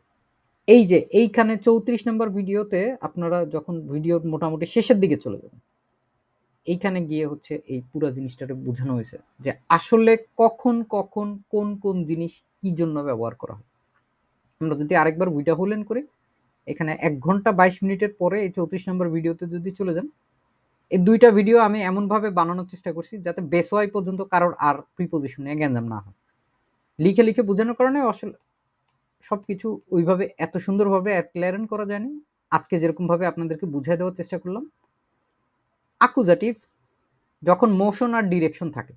এই যে এইখানে 34 নম্বর ভিডিওতে আপনারা যখন ভিডিওর মোটামুটি শেষের দিকে চলে যাবেন, এইখানে গিয়ে হচ্ছে এই পুরো জিনিসটাকে বোঝানো হয়েছে যে আসলে কখন কখন কোন কোন জিনিস কি জন্য ব্যবহার করা হয়। আমরা যদি আরেকবার ভিডিও হুলেন করি, এখানে 1 ঘন্টা 22 মিনিটের পরে এই 34 নম্বর ভিডিওতে যদি চলে যান, এই দুইটা ভিডিও আমি এমনভাবে বানানোর চেষ্টা করছি যাতে বেসওয়াই পর্যন্ত কারোর আর প্রিপোজিশন নিয়ে গ্যাঞ্জাম না হয়। লিখে লিখে বোঝানোর কারণে আসলে সব কিছু ওইভাবে এত সুন্দরভাবে ক্লিয়ারেন্ট করা যায়নি। আজকে যেরকমভাবে আপনাদেরকে বুঝিয়ে দেওয়ার চেষ্টা করলাম, অ্যাকুজাটিভ যখন মোশন আর ডিরেকশন থাকে,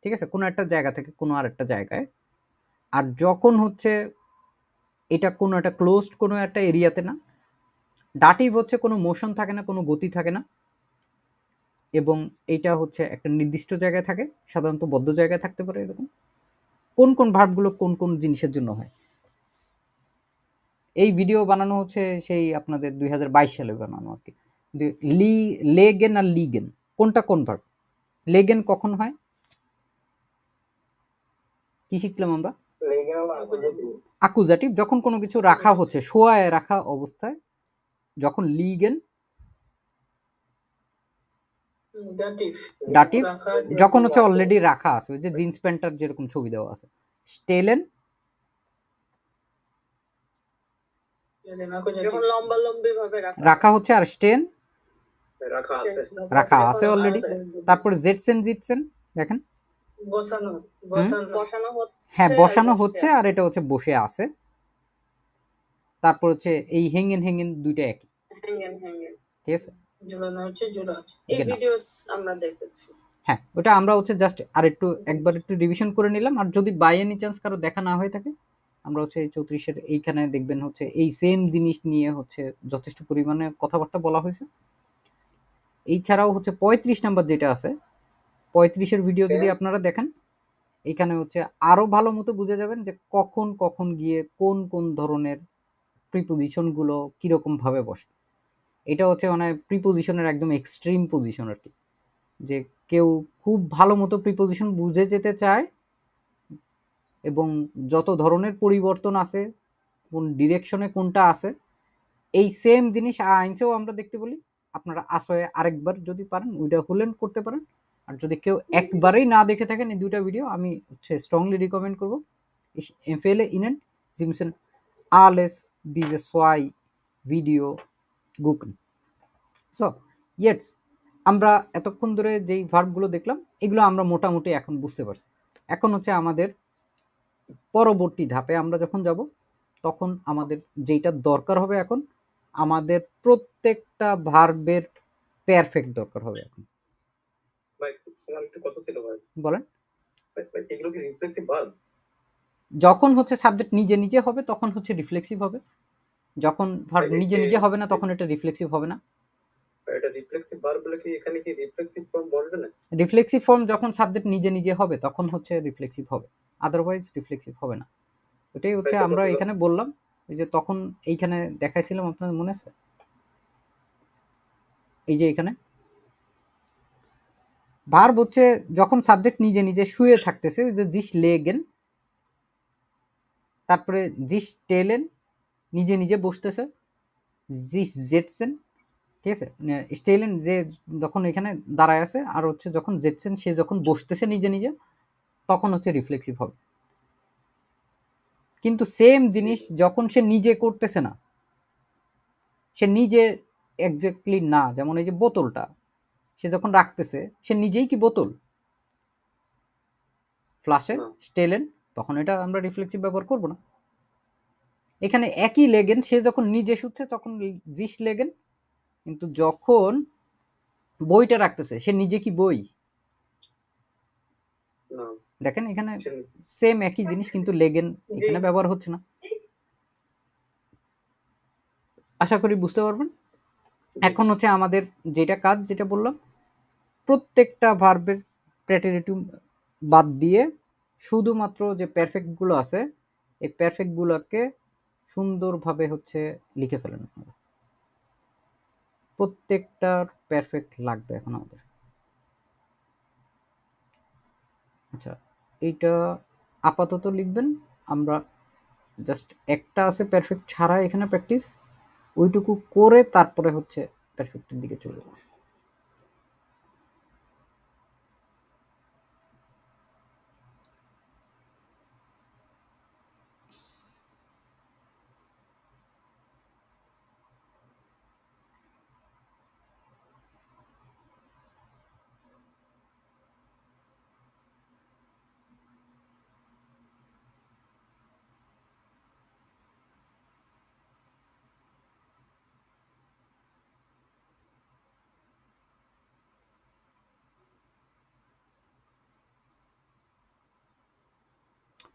ঠিক আছে, কোনো একটা জায়গা থেকে কোনো আর একটা জায়গায়, আর যখন হচ্ছে এটা কোনো একটা ক্লোজড কোনো একটা এরিয়াতে না, ডাটিভ হচ্ছে কোনো মোশন থাকে না, কোনো গতি থাকে না, এবং এটা হচ্ছে একটা নির্দিষ্ট জায়গায় থাকে, সাধারণত বদ্ধ জায়গায় থাকতে পারে। এরকম কোন কোন ভার্বগুলো কোন কোন জিনিসের জন্য হয়, এই ভিডিও বানানো হচ্ছে সেই আপনাদের 2022 সালে বানানো আর কি। লেগেন আর লিগেন কোনটা কোন ভার্ব? লেগেন কখন হয়? কি শিখলাম আমরা? অ্যাকুজাটিভ যখন কোনো কিছু রাখা হচ্ছে, শোয়ায় রাখা অবস্থায়, যখন লিগেন ডাটিভ যখন হচ্ছে অলরেডি রাখা আছে, ওই যে জিন্স প্যান্টার যেরকম ছবি দেওয়া আছে। স্টেলেন যখন লম্বালম্বি ভাবে রাখা হচ্ছে, আর স্টেন রাখা আছে অলরেডি। তারপর জেটসেন জিটসেন দেখেন হ্যাঁ বসানো হচ্ছে, আর এটা হচ্ছে বসে আছে। তারপর হচ্ছে এই হেঙ্গেন হেঙ্গেন দুইটা একই, ঠিক আছে, এই ভিডিও আমরা দেখেছি। হ্যাঁ ওটা আমরা হচ্ছে জাস্ট আর একবার একটু রিভিশন করে নিলাম। আর যদি বাই এনি চান্স কারো দেখা না হয়ে থাকে, আমরা হচ্ছে এই 34-এর এইখানে দেখবেন হচ্ছে এই সেম জিনিস নিয়ে হচ্ছে যথেষ্ট পরিমাণে কথাবার্তা বলা হয়েছে। এছাড়াও হচ্ছে 35 নাম্বার যেটা আছে, 35-এর ভিডিও যদি আপনারা দেখেন, এখানে হচ্ছে আরো ভালো মতো বুঝে যাবেন যে কখন কখন গিয়ে কোন কোন ধরনের প্রিপোজিশনগুলো কিরকম ভাবে বসে। এটা হচ্ছে মানে প্রিপোজিশনের একদম এক্সট্রিম পজিশন আর কি। যে কেউ খুব ভালো মতো প্রিপোজিশন বুঝে যেতে চায় এবং যত ধরনের পরিবর্তন আছে, কোন ডিরেকশনে কোনটা আছে, এই সেম জিনিস আইনসেও আমরা দেখতে বলি। আপনারা আসয়ে আরেকবার যদি পারেন ওইটা হুলেন করতে পারেন। আর যদি কেউ একবারেই না দেখে থাকেন এই দুইটা ভিডিও, আমি স্ট্রংলি রিকমেন্ড করবো, empfehle Ihnen, Sie müssen alles diese zwei Video gucken. So Yeats, আমরা এতক্ষণ ধরে যেই ভার্বগুলো দেখলাম এগুলো আমরা মোটামুটি এখন বুঝতে পারছি। এখন হচ্ছে আমাদের পরবর্তী ধাপে আমরা যখন যাব তখন আমাদের যেইটা দরকার হবে, এখন আমাদের প্রত্যেকটা ভার্বের পারফেক্ট দরকার হবে। এখন ভাই তোমার একটু কথা ছিল ভাই, বলেন। ভাই এগুলো কি রিফ্লেক্সিভ ভার্ব? যখন হচ্ছে সাবজেক্ট নিজে নিজে হবে তখন হচ্ছে রিফ্লেক্সিভ হবে, যখন ভার্ব নিজে নিজে হবে না তখন এটা রিফ্লেক্সিভ হবে না। এটা রিফ্লেক্সিভ ভার্ব বলে কি এখানে কি রিফ্লেক্সিভ ফর্ম বলবে না? রিফ্লেক্সিভ ফর্ম যখন সাবজেক্ট নিজে নিজে হবে তখন হচ্ছে রিফ্লেক্সিভ হবে, আদারওয়াইজ রিফ্লেক্সিভ হবে না। এটাই হচ্ছে আমরা এখানে বললাম, এই যে তখন এইখানে দেখাইছিলাম, আপনার মনে আছে? এই যে এখানে ভার্ব হচ্ছে যখন সাবজেক্ট নিজে নিজে শুয়ে থাকতেছে, ওই যে জিস লেগেন, তারপরে জিস টেলেন নিজে নিজে বসতেছে, জিস জেটসেন, ঠিক আছে, স্টেলেন যে যখন এখানে দাঁড়ায় আছে, আর হচ্ছে যখন জেটসেন সে যখন বসতেছে নিজে নিজে, তখন হচ্ছে রিফ্লেক্সিভ হবে। কিন্তু সেম জিনিস যখন সে নিজে করতেছে না, সে নিজে এক্স্যাক্টলি না, যেমন এই যে বোতলটা সে যখন রাখতেছে, সে নিজেই কি বোতল ফ্লাশে স্টেলেন, তখন এটা আমরা রিফ্লেক্সিভ ব্যবহার করব না। এখানে একই লেগেন, সে যখন নিজে শুচ্ছে তখন জিস লেগেন, কিন্তু যখন বইটা রাখতেছে সে নিজে কি বই? দেখেন এখানে সেম একই জিনিস, কিন্তু লেগেন এখানে ব্যবহার হচ্ছে না। আশা করি বুঝতে পারবেন। এখন হচ্ছে আমাদের যেটা কাজ, যেটা বললাম, প্রত্যেকটা ভার্বের প্রেটেরিটিভ বাদ দিয়ে শুধুমাত্র যে পারফেক্টগুলো আছে এই পারফেক্টগুলোকে সুন্দরভাবে হচ্ছে লিখে ফেলেন আপনারা। প্রত্যেকটার পারফেক্ট লাগবে এখন আমাদের। আচ্ছা, এইটা আপাতত লিখবেন। আমরা জাস্ট একটা আছে পারফেক্ট ছাড়া এখানে প্র্যাকটিস, ওইটুকু করে তারপরে হচ্ছে পারফেক্টের দিকে চলে যাবো।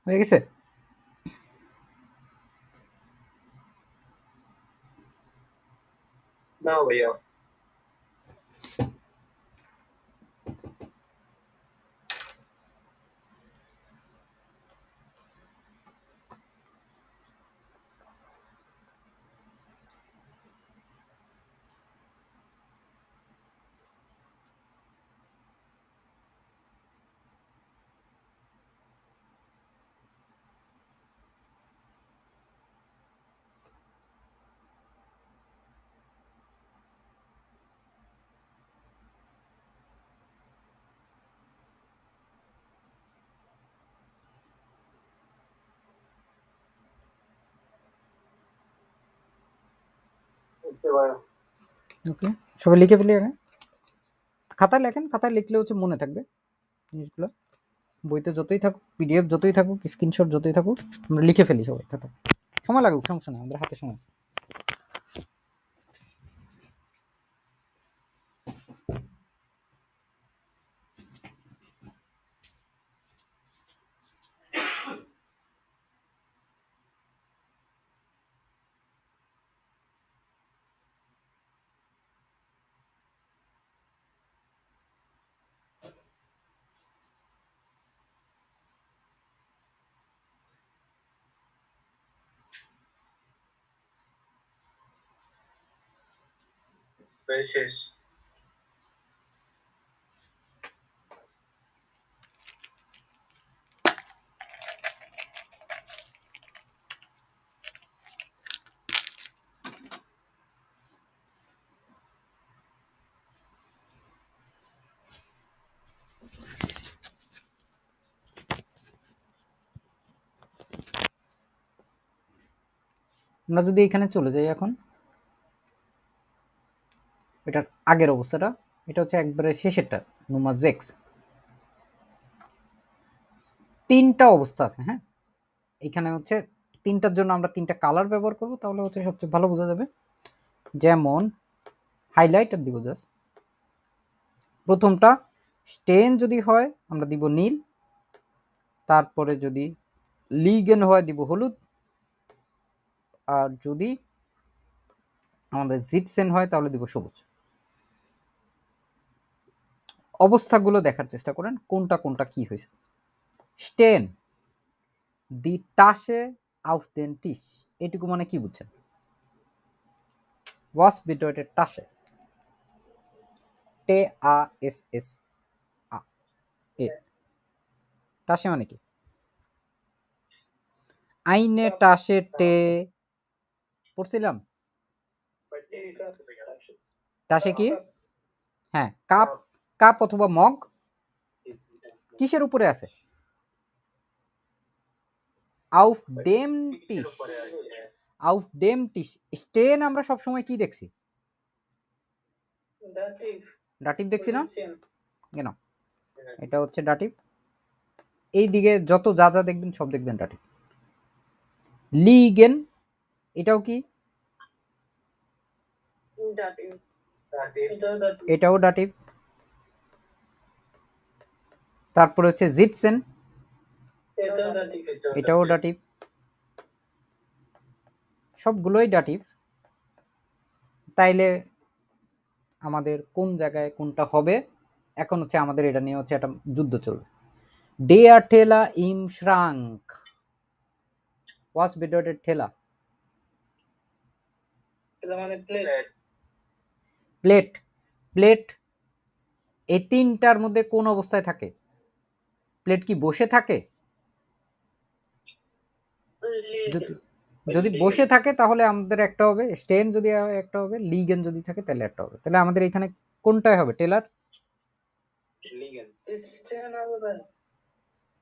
হয়ে গেছে? না ভাইয়া। ওকে, সবাই লিখে ফেলি আগে। খাতায় লেখেন, খাতায় লিখলে হচ্ছে মনে থাকবে জিনিসগুলো। বইতে যতই থাকুক, পিডিএফ যতই থাকুক, স্ক্রিনশট যতই থাকুক, আমরা লিখে ফেলি সবাই খাতায়। সময় লাগুক সমস্যা নেই, আমাদের হাতে সময় আছে। শেষ। আমরা যদি এখানে চলে যাই এখন, এটার আগের অবস্থাটা, এটা হচ্ছে একবারে শেষেরটা নুমা জেক্স। তিনটা অবস্থা আছে, হ্যাঁ, এখানে হচ্ছে তিনটার জন্য আমরা তিনটা কালার ব্যবহার করব, তাহলে হচ্ছে সবচেয়ে ভালো বোঝা যাবে। যেমন হাইলাইটার দিব জাস্ট, প্রথমটা স্টেন যদি হয় আমরা দিব নীল, তারপরে যদি লিগেন হয় দিব হলুদ, আর যদি আমাদের জিটসেন হয় তাহলে দিব সবুজ। অবস্থাগুলো দেখার চেষ্টা করেন কোনটা কোনটা কি হয়েছে। স্টেন, দি টাসে auf den Tisch, এটুকু মানে কি বুঝছেন? Was bedeutet Tasche? T-A-S-S-A, টাসে মানে কি? আইনে টাসে টে পড়ছিলাম, টাসে কি? হ্যাঁ, কাপ, কাপ অথবা মগ কিসের উপরে আছে? auf dem Tisch, auf dem Tisch। স্টেন আমরা সব সময় কি দেখছি? দাটিভ ডাটিভ দেখছি না পজিশন কেন? এটা হচ্ছে ডাটিভ, এই দিকে যত যা যা দেখবেন সব দেখবেন ডাটিভ। লিগেন, এটাও কি? দাটিভ। এটা দাটিভ এটাও ডাটিভ। তারপরে হচ্ছে জিটসেন, এটা দাটিভ এটাও ডাটিভ, সবগুলোই ডাটিভ। তাইলে আমাদের কোন জায়গায় কোনটা হবে এখন হচ্ছে আমাদের এটা নিয়ে হচ্ছে একটা যুদ্ধ চলবে। Der Teller im Schrank, was bedeutet Teller? এটা মানে প্লেট প্লেট, প্লেট এই তিনটার মধ্যে কোন অবস্থায় থাকে? প্লেট কি বসে থাকে? যদি যদি বসে থাকে তাহলে আমাদের একটা হবে স্টেন, যদি একটা হবে লিগেন, যদি থাকে তাহলে একটা হবে। তাহলে আমাদের এখানে কোনটাই হবে টেলার? স্টেন হবে।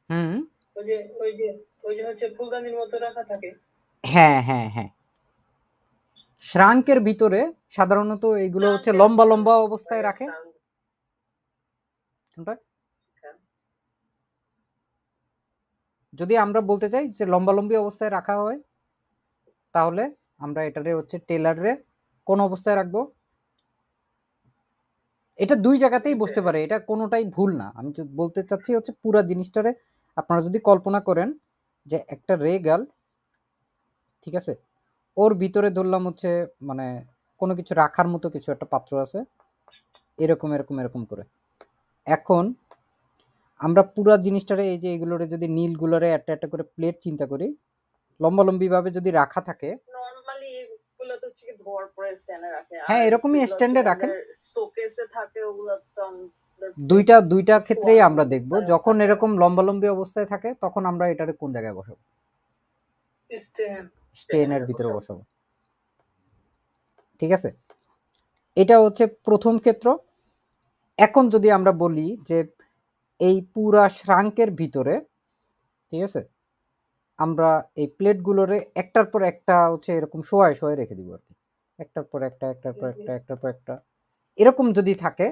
হুম, ওই যে ওই যে ওই যে হচ্ছে ফুলদানির মতো রাখা থাকে। হ্যাঁ হ্যাঁ হ্যাঁ, শ্রাঙ্কের ভিতরে সাধারণত এগুলো হচ্ছে শ্রাঙ্কের লম্বা ভিতরে। লম্বা অবস্থায় রাখে। কোনটা? যদি আমরা বলতে চাই যে লম্বালম্বি অবস্থায় রাখা হয়, তাহলে আমরা এটারে হচ্ছে টেলারে কোন অবস্থায় রাখবো? এটা দুই জায়গাতেই বসতে পারে, এটা কোনোটাই ভুল না। আমি বলতে চাচ্ছি হচ্ছে পুরা জিনিসটারে আপনারা যদি কল্পনা করেন যে একটা রেগাল, ঠিক আছে, ওর ভিতরে ধরলাম হচ্ছে মানে কোনো কিছু রাখার মতো কিছু একটা পাত্র আছে, এরকম এরকম এরকম করে। এখন আমরা পুরা জিনিসটারে এই যে এগুলোরে যদি নীলগুলোরে একটা একটা করে প্লেট চিন্তা করি, লম্বালম্বি ভাবে যদি রাখা থাকে, নরমালি এগুলো তো হচ্ছে কি ধোয়ার পরে স্ট্যান্ডে রাখে। হ্যাঁ, এরকমই স্ট্যান্ডে রাখেন। শোকেসে থাকে ওগুলো তো দুইটা ক্ষেত্রেই আমরা দেখব, যখন এরকম লম্বালম্বি অবস্থায় থাকে তখন আমরা এটারে কোন জায়গায় বসাবো? স্টেন স্টেনের ভিতরে বসাবো, ঠিক আছে। এটা হচ্ছে প্রথম ক্ষেত্র। এখন যদি আমরা বলি যে এই পুরা শ্রাঙ্কের ভিতরে, ঠিক আছে, আমরা এই প্লেটগুলোরে একটার পর একটা হচ্ছে এরকম শোয়ায় শোয়ায় রেখে দিব আর কি, একটার পর একটা একটার পর একটা একটার পর একটা, এরকম যদি থাকে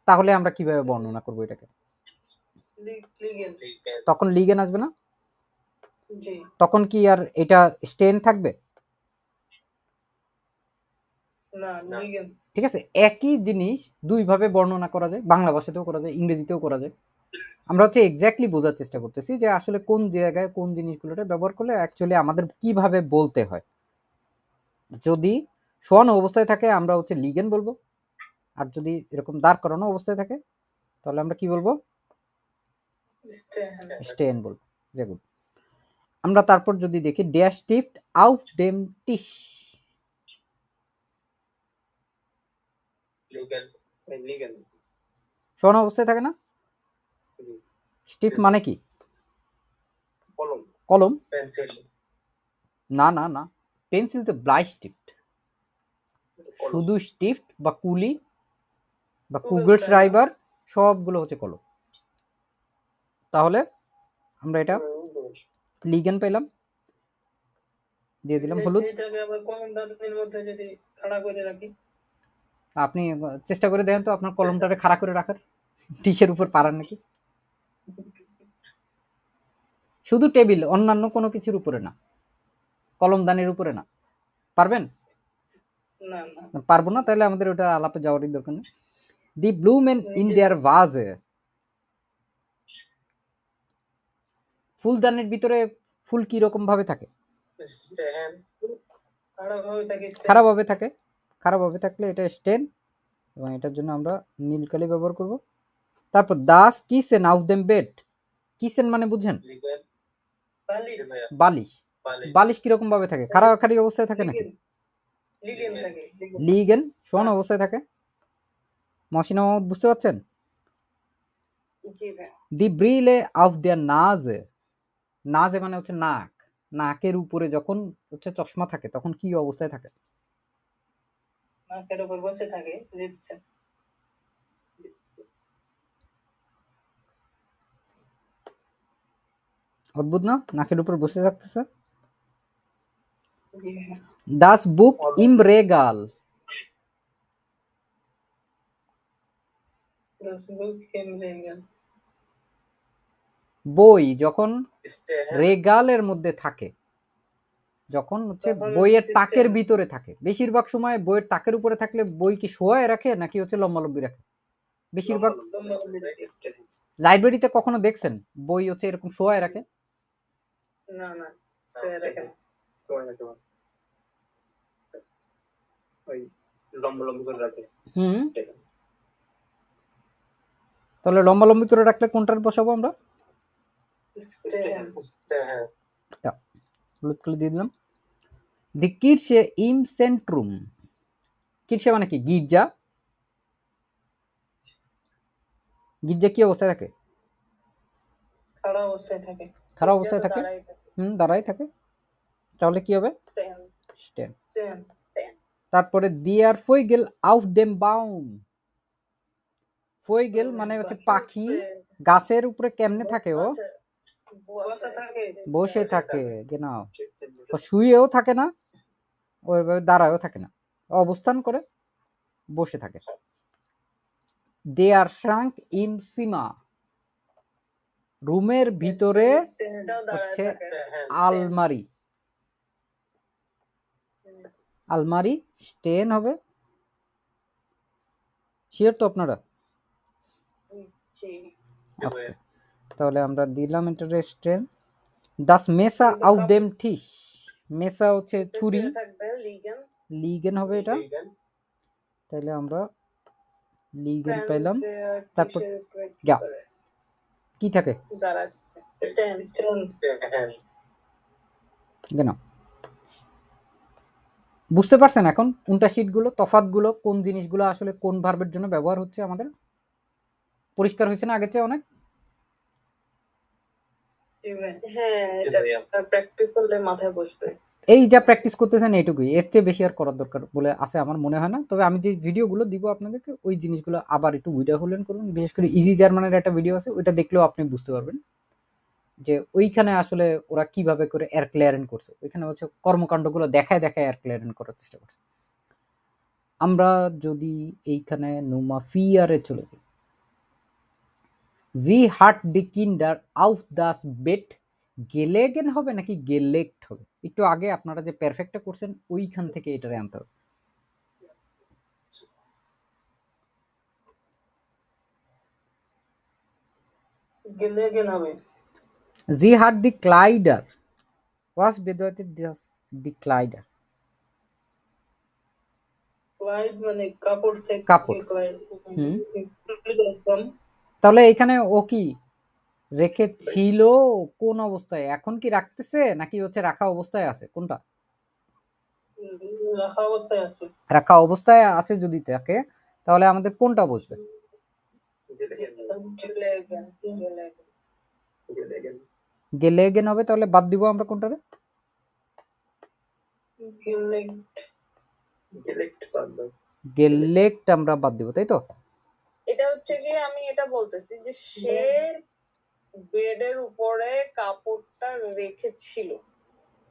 তাহলে আমরা কিভাবে বর্ণনা করবো এটাকে? লিগেন তখন লিগেন আসবে না? জি তখন কি আর এটা স্টেন থাকবে? না লিগেন ঠিক আছে, একই জিনিস দুইভাবে বর্ণনা করা যায়, বাংলা ভাষাতেও করা যায়, ইংরেজিতেও করা যায়। আমরা হচ্ছে এক্স্যাক্টলি বোঝার চেষ্টা করতেছি যে আসলে কোন জায়গায় কোন জিনিসগুলোটা ব্যবহার করলে অ্যাকচুয়ালি আমাদের কিভাবে বলতে হয়। যদি শোয়ানো অবস্থায় থাকে আমরা হচ্ছে লিগেন বলবো, আর যদি এরকম দাঁড় করানো অবস্থায় থাকে তাহলে আমরা কি বলবো? স্টেন স্টেন বলবো। যেগুলো আমরা তারপর যদি দেখি ড্যাশ টিফট আউট ডেম টিশ, শোয়ানো অবস্থায় থাকে না? স্টিফট মানে কি? কলম? না না না, পেন্সিল তো ব্লাইস্টিফট, শুধু স্টিফট বা কুলি বা কুগেলশ্রাইবার সবগুলো হচ্ছে কলম। তাহলে আমরা এটা লিগেন পেলাম। দিয়ে দিলাম হলুদ। এটাকে আবার কলম দানের মধ্যে যদি খাড়া করে রাখি, আপনি চেষ্টা করে দেখেন তো আপনার কলমটারে খাড়া করে রাখার, টিশের উপর পারার নাকি। শুধু টেবিল, অন্যান্য কোনো কিছুর উপরে না, কলমদানির উপরে না। পারবেন? না না পারবো না, তাহলে আমাদের ওটা আলাপে যাওয়ারই দরকার নেই। দি ব্লু ম্যান ইন দেয়ার ভাজে, ফুলদানির ভিতরে ফুল কি রকম ভাবে থাকে? স্ট্যান্ড খাড়াভাবে থাকে, খারাপভাবে থাকে। খারাপভাবে থাকলে এটা স্টেন, এবং এটার জন্য আমরা নীল কালি ব্যবহার করব। তারপর দাস কিসেন আউট দেম বেড, কিসেন মানে বুঝেন? লিগেল বালিশ, বালিশ। বালিশ কিরকম ভাবে থাকে? খাড়াখাড়ি অবস্থায় থাকে নাকি? লিগেন থাকে, লিগেন শোন অবস্থায় থাকে। মহসিনা মাহমুদ বুঝতে পারছেন? জি ভাই। দি ব্রিলে অফ দেয়ার নাজে, নাজে মানে হচ্ছে নাক, নাকের উপরে যখন হচ্ছে চশমা থাকে তখন কি অবস্থায় থাকে? নাকের উপর বসে থাকে, জিতছে। অদ্ভুত না? নাকের উপর বসে থাকতেছে। জি ভাই। দাস বুক ইম Regal, Das Buch im Regal, বই যখন স্ট্যান্ড রেগালের মধ্যে থাকে, যখন হচ্ছে তখন বইয়ের হচ্ছে তাকের stand। ভিতরে থাকে। বেশিরভাগ সময় বইয়ের তাকের উপরে থাকলে বই কি শোয়ায় রাখে নাকি হচ্ছে লম্বালম্বি রাখে? বেশিরভাগ লাইব্রেরিতে কখনো দেখছেন বই হচ্ছে এরকম শোয়ায় রাখে? না না, স্যার এখানে ওই লম্বা লম্বা করে রাখে। হুম, তাহলে লম্বালম্বি করে রাখলে কোনটার বসাবো আমরা? স্ট্যান্ড। স্ট্যান্ড হলুদ করে দিয়ে দিলাম। দি কিরশে ইম সেন্ট্রুম, কিরশে মানে কি? গির্জা। গির্জা কি অবস্থায় থাকে? খাড়া অবস্থায় থাকে, খারাপ অবস্থায় থাকে। দাঁড়াই থাকে। দাঁড়াই থাকে। তাহলে কি হবে? স্ট্যান্ড। স্ট্যান্ড। স্ট্যান্ড। তারপরে দিয়ার ফয়গেল আউফ দেম বাউম, ফয়গেল মানে হচ্ছে পাখি, গাছের উপরে কেমনে থাকে? ও আচ্ছা, বসে থাকে, বসে থাকে, genau। ও শুয়েও থাকে না, ওইভাবে দাঁড়ায়ও থাকে না, অবস্থান করে বসে থাকে। দে আর শ্রাঙ্ক ইন সিমা, রুমের ভিতরে এটাও দাঁড়ায় হচ্ছে থাকে। আলমারি, আলমারি স্টেন হবে। শিওর তো আপনারা? জি। ওকে, তাহলে আমরা দিলাম এটা স্টেন। দাস মেসা আউট দেম টিস, মেসা হচ্ছে ছুরি, থাকবে লিগেন। লিগেন হবে এটা। তাহলে আমরা লিগেন পেলাম। তারপর যা কি থাকে? দাঁড়ায় স্ট্যান্ড। কেন বুঝতে পারছেন এখন উনটাশিটগুলো, তফাতগুলো, কোন জিনিসগুলো আসলে কোন ভার্বের জন্য ব্যবহার হচ্ছে আমাদের? পরিষ্কার হয়েছে না আগের চেয়ে অনেক? হ্যাঁ, এটা প্র্যাকটিস করলে মাথায় বসবে। এই যা প্র্যাকটিস করতেছেন এইটুকুই, এর চেয়ে বেশি আর করার দরকার বলে আছে আমার মনে হয় না। তবে আমি যে ভিডিওগুলো দিব আপনাদেরকে ওই জিনিসগুলো আবার একটু ভিডিও হলেন করুন। বিশেষ করে ইজি জার্মানের একটা ভিডিও আছে, ওইটা দেখলেও আপনি বুঝতে পারবেন যে ওইখানে আসলে ওরা কিভাবে করে এয়ার ক্লিয়ারেন্ট করছে। ওইখানে হচ্ছে কর্মকাণ্ডগুলো দেখায় দেখায় এয়ার ক্লিয়ারেন্ট করার চেষ্টা করছে। আমরা যদি এইখানে নুমা ফিয়ারে চলে যাই, জি হার্ট দি কিন্ডার আউফ দাস বেট, গেলেগেন হবে নাকি গেলেক্ট হবে? একটু আগে আপনারা যে পারফেক্টটা করছেন ওইখান থেকে এটারে আনতে হবে। গেলেগেন হবে। জি হার্ট দি ক্লাইডার, ওয়াস বেদওয়াতে দাস দি ক্লাইডার, ক্লাইড মানে কাপড় থেকে, কাপড়। ক্লাইড। তাহলে এখানে ও কি রেখেছিল কোন অবস্থায়? এখন কি রাখতেছে নাকি হচ্ছে রাখা অবস্থায় আছে? কোনটা? রাখা অবস্থায় আছে। রাখা অবস্থায় আছে যদি থাকে তাহলে আমাদের কোনটা বসবে? গেলেগেন হবে। তাহলে বাদ দিব আমরা কোনটারে? গেলেক্ট আমরা বাদ দিব, তাই তো? এটা হচ্ছে কি আমি এটা বলতেছি যে সে বেডের উপরে কাপড়টা রেখেছিল,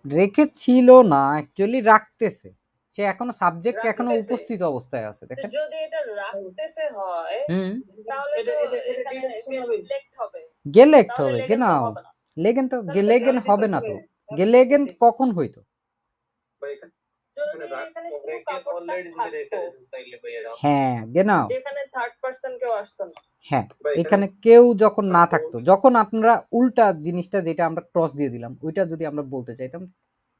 রেখেছিল না, অ্যাকচুয়ালি রাখতেছে। সে এখনো সাবজেক্ট এখনো রাখতেছে। উপস্থিত অবস্থায় আছে, তো দেখেন। যদি এটা রাখতেছে হয় হুম, তাহলে তো এখানে gelegt হবে। গেলেক্ট তাহলে হবে, legen তো genau। হবে না। লেগেন তো তাহলে তো গেলেগেন subject হবে না তো। হবে। গেলেগেন কখন হইতো? ভাই এখানে যদি এখানে শুধু কাপড়টা থাকতো, হ্যাঁ, genau। যেখানে থার্ড পারসন কেউ আসতো না। হ্যাঁ, ভাই এখানে কেউ যখন না থাকতো, যখন আপনারা উল্টা জিনিসটা যেটা আমরা ক্রস দিয়ে দিলাম ওইটা যদি আমরা বলতে চাইতাম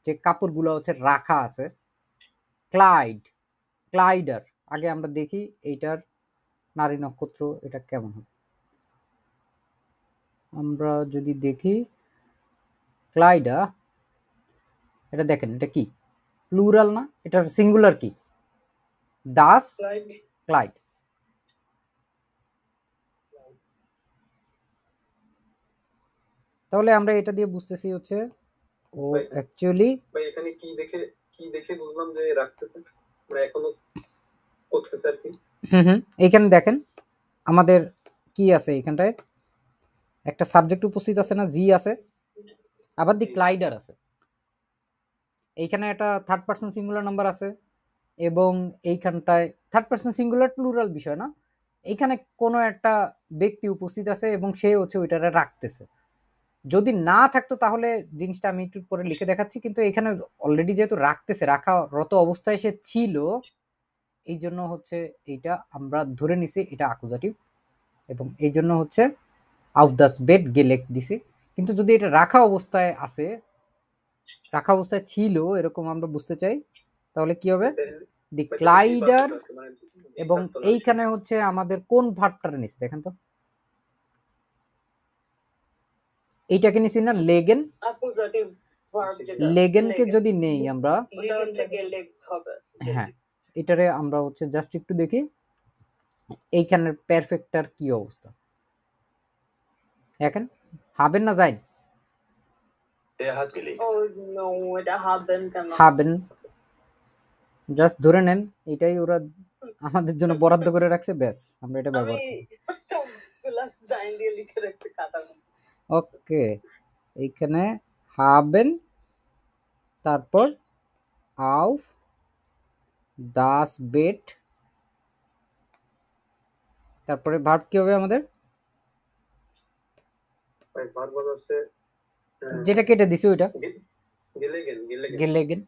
যে কাপড়গুলো হচ্ছে রাখা আছে, ক্লাইড, ক্লাইডার। আগে আমরা দেখি এইটার নারী নক্ষত্র এটা কেমন হবে। আমরা যদি দেখি ক্লাইডা, এটা দেখেন, এটা কি প্লুরাল না, এটার সিঙ্গুলার কি? দাস, Right. ক্লাইড। তাহলে আমরা এটা দিয়ে বুঝতেছি হচ্ছে ও ভাই। অ্যাকচুয়ালি ভাই এখানে কি দেখে বুঝলাম যে রাখতেছে, মানে এখনো করতেছে আর কি। এইখানে দেখেন আমাদের কি আছে, এখানটায় একটা সাবজেক্ট উপস্থিত আছে না, জি আছে, আবার দি ক্লাইডার আছে। এইখানে একটা থার্ড পারসন সিঙ্গুলার নাম্বার আছে, এবং এইখানটায় থার্ড পারসন সিঙ্গুলার প্লুরাল বিষয় না, এইখানে কোনো একটা ব্যক্তি উপস্থিত আছে এবং সে হচ্ছে ওইটারে রাখতেছে। যদি না থাকতো তাহলে জিনিসটা আমি একটু পরে লিখে দেখাচ্ছি, কিন্তু এখানে অলরেডি যেহেতু রাখতেছে, রাখারত অবস্থায় সে ছিল, এই জন্য হচ্ছে এইটা আমরা ধরে নিছি এটা অ্যাকুজাটিভ, এবং এই জন্য হচ্ছে আউফ দাস বেড গেলেক্ট দিছি। কিন্তু যদি এটা রাখা অবস্থায় আছে, রাখা অবস্থায় ছিল এরকম আমরা বুঝতে চাই, তাহলে কি হবে? দি ক্লাইডার, এবং এইখানে হচ্ছে আমাদের কোন ভার্বটারে নিছি দেখেন তো, এইটাকে নিছি না, লেগেন। অ্যাকুজাটিভ ভার্ব যেটা, লেগেনকে যদি নেই আমরা, ওটা হচ্ছে gelegt হবে। হ্যাঁ, এটারে আমরা হচ্ছে জাস্ট একটু দেখি এইখানের পারফেক্টটার কি অবস্থা দেখেন, হাবেন না যাইন? ও নো, এটা haben কেন? হাবেন, জাস্ট ধরে নেন এটাই ওরা আমাদের জন্য বরাদ্দ করে রাখছে, ব্যাস আমরা এটা আমি ব্যবহার করি। সবগুলা সাইন দিয়ে লিখে রাখছি খাতার মধ্যে। ওকে, এইখানে হাবেন, তারপর আউফ দাস বেট, তারপরে ভার্ব কি হবে আমাদের? ভাই ভার্ব আছে যেটা কেটে দিছি ওইটা gelegen। গেলেগেন।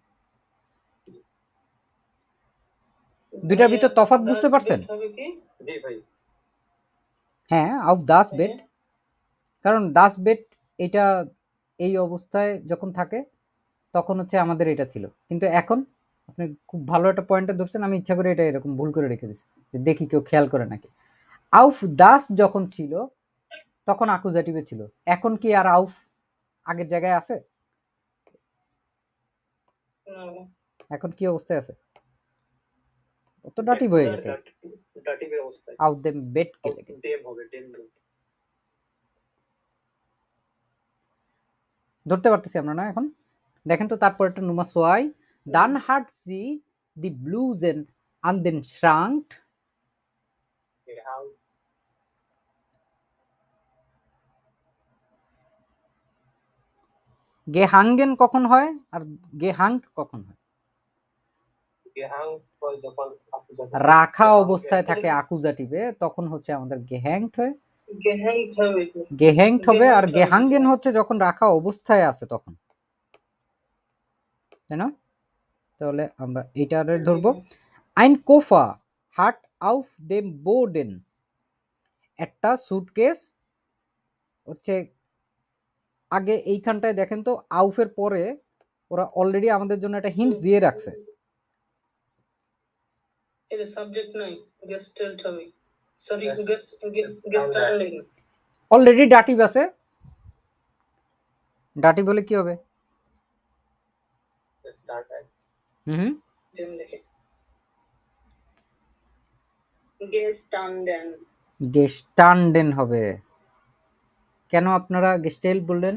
দুইটার ভিতর তফাৎ বুঝতে পারছেন? হবে কি? জি ভাই। হ্যাঁ, আউফ দাস বেট, কারণ দাস বেট এটা এই অবস্থায় যখন থাকে তখন হচ্ছে আমাদের এটা ছিল, কিন্তু এখন আপনি খুব ভালো একটা পয়েন্টে ধরছেন, আমি ইচ্ছা করে এটা এরকম ভুল করে রেখে দিচ্ছি যে দেখি কেউ খেয়াল করে নাকি। আউফ দাস যখন ছিল তখন আকুজাটিভে ছিল, এখন কি আর আউফ আগের জায়গায় আছে? No. এখন কি অবস্থায় আছে? অত ডাটিভ হয়ে গেছে, ডাটিভের অবস্থায় আউফ দেম বেট কেলে ডেম হবে, ডেম। ধরতে পারতেছি আমরা না এখন? দেখেন তো তারপর একটা নুমা সোয়াই, দান হাট সি দি ব্লুজেন আন দেন শ্রাঙ্কট। গেহাঙ্গেন কখন হয় আর গেহাঙ্গট কখন হয়? রাখা অবস্থায় থাকে আকুজাটিভে, তখন হচ্ছে আমাদের গেহ্যাংট হয়, Gehängt হবে কি? গেহ্যাংট হবে, আর Gehängt গেহাঙ্গেন হচ্ছে যখন রাখা অবস্থায় আছে তখন, তাই না? তাহলে আমরা এইটারে ধরবো। আইন কোফা হাট আউফ দেম বোর্ডেন, একটা সুটকেস হচ্ছে, আগে এইখানটায় দেখেন তো আউফের পরে ওরা অলরেডি আমাদের জন্য একটা হিন্টস দিয়ে রাখছে। এটা সাবজেক্ট নাই, গেস্টেলড হবে। সরি, গেস্টান্ডিং। অলরেডি ডাটিভ আছে, ডাটিভ হলে কি হবে? হুম, যেন দেখে gestanden। গেস্টান্ডেন হবে। কেন আপনারা গেস্টেল বললেন?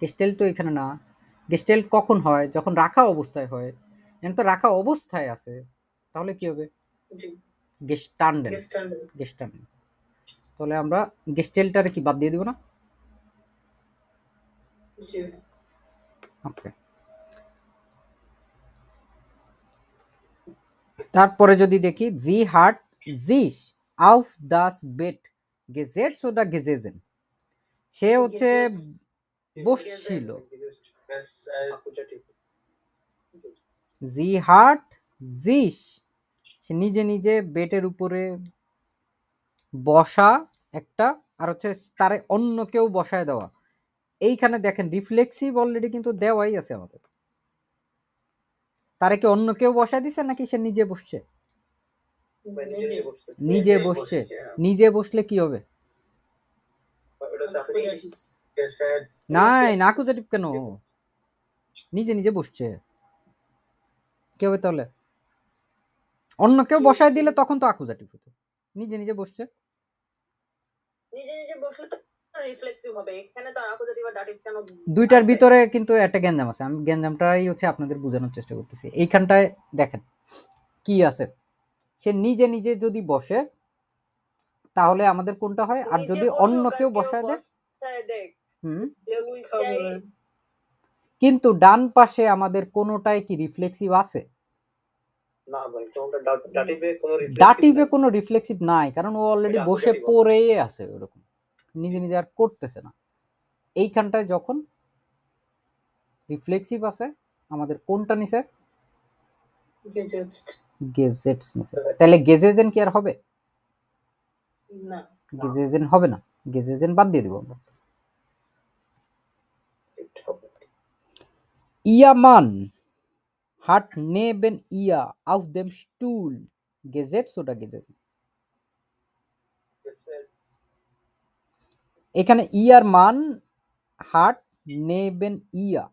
গেস্টেল তো এখানে না, গেস্টেল কখন হয়? যখন রাখা অবস্থায় হয়, এখন তো রাখা অবস্থায় আছে, তাহলে কি হবে? গেস্টান্ডেন, গেস্টান্ডিং। গেস্টান্ডেন। তাহলে আমরা গেস্টেলটারে কি বাদ দিয়ে দিব না? জি। ওকে, তারপরে যদি দেখি জি হার্ট জিস আউফ দাস বেট গেজেটস ওটা গেজেজেন, সে হচ্ছে বসছিল। জি হার্ট জিস, সে নিজে নিজে বেটের উপরে বসা একটা, আর হচ্ছে তারে অন্য কেউ বসায় দেওয়া। এইখানে দেখেন রিফ্লেক্সিভ অলরেডি কিন্তু দেওয়াই আছে আমাদের। তারে কি অন্য কেউ বসায় দিছে নাকি সে নিজে বসছে? নিজে বসছে। নিজে বসলে কি হবে? নাই, অ্যাকুজেটিভ কেন? নিজে নিজে বসছে, কি হবে তাহলে? অন্য কেউ বসায় দিলে তখন তো অ্যাকুজেটিভ হতো। নিজে নিজে বসছে, নিজে নিজে বসলে তো রিফ্লেক্সিভ হবে। এখানে তো অ্যাকুজেটিভ আর ডাটিভ কেন? দুইটার ভিতরে কিন্তু একটা গ্যাঞ্জাম আছে। আমি গ্যাঞ্জামটাই হচ্ছে আপনাদের বোঝানোর চেষ্টা করতেছি। এইখানটায় দেখেন কি আছে, সে নিজে নিজে যদি বসে তাহলে আমাদের কোনটা হয়, আর যদি অন্য কেউ বসায় দেয় কিন্তু ডান পাশে আমাদের কোনোটাই কি রিফ্লেক্সিভ আছে? না ভাই, কোনটা ডাটিভে কোনো রিফ্লেক্সিভ নাই, কারণ ও অলরেডি বসে পড়েই আছে, ওরকম নিজে নিজে আর করতেছে না। এইখানটায় যখন রিফ্লেক্সিভ আছে আমাদের কোনটা নিছে? গেজেটস নিছে। তাহলে গেজেজেন কি আর হবে? না, গেজেজেন হবে না, গেজেজেন বাদ দিয়ে দিব আমরা। ইয়ামান হাট নেবেন ইয়া auf dem Stuhl গেজেটস ওটা গেজেজেন। এখানে ইয়ার মান হাট নেবেন ইয়া,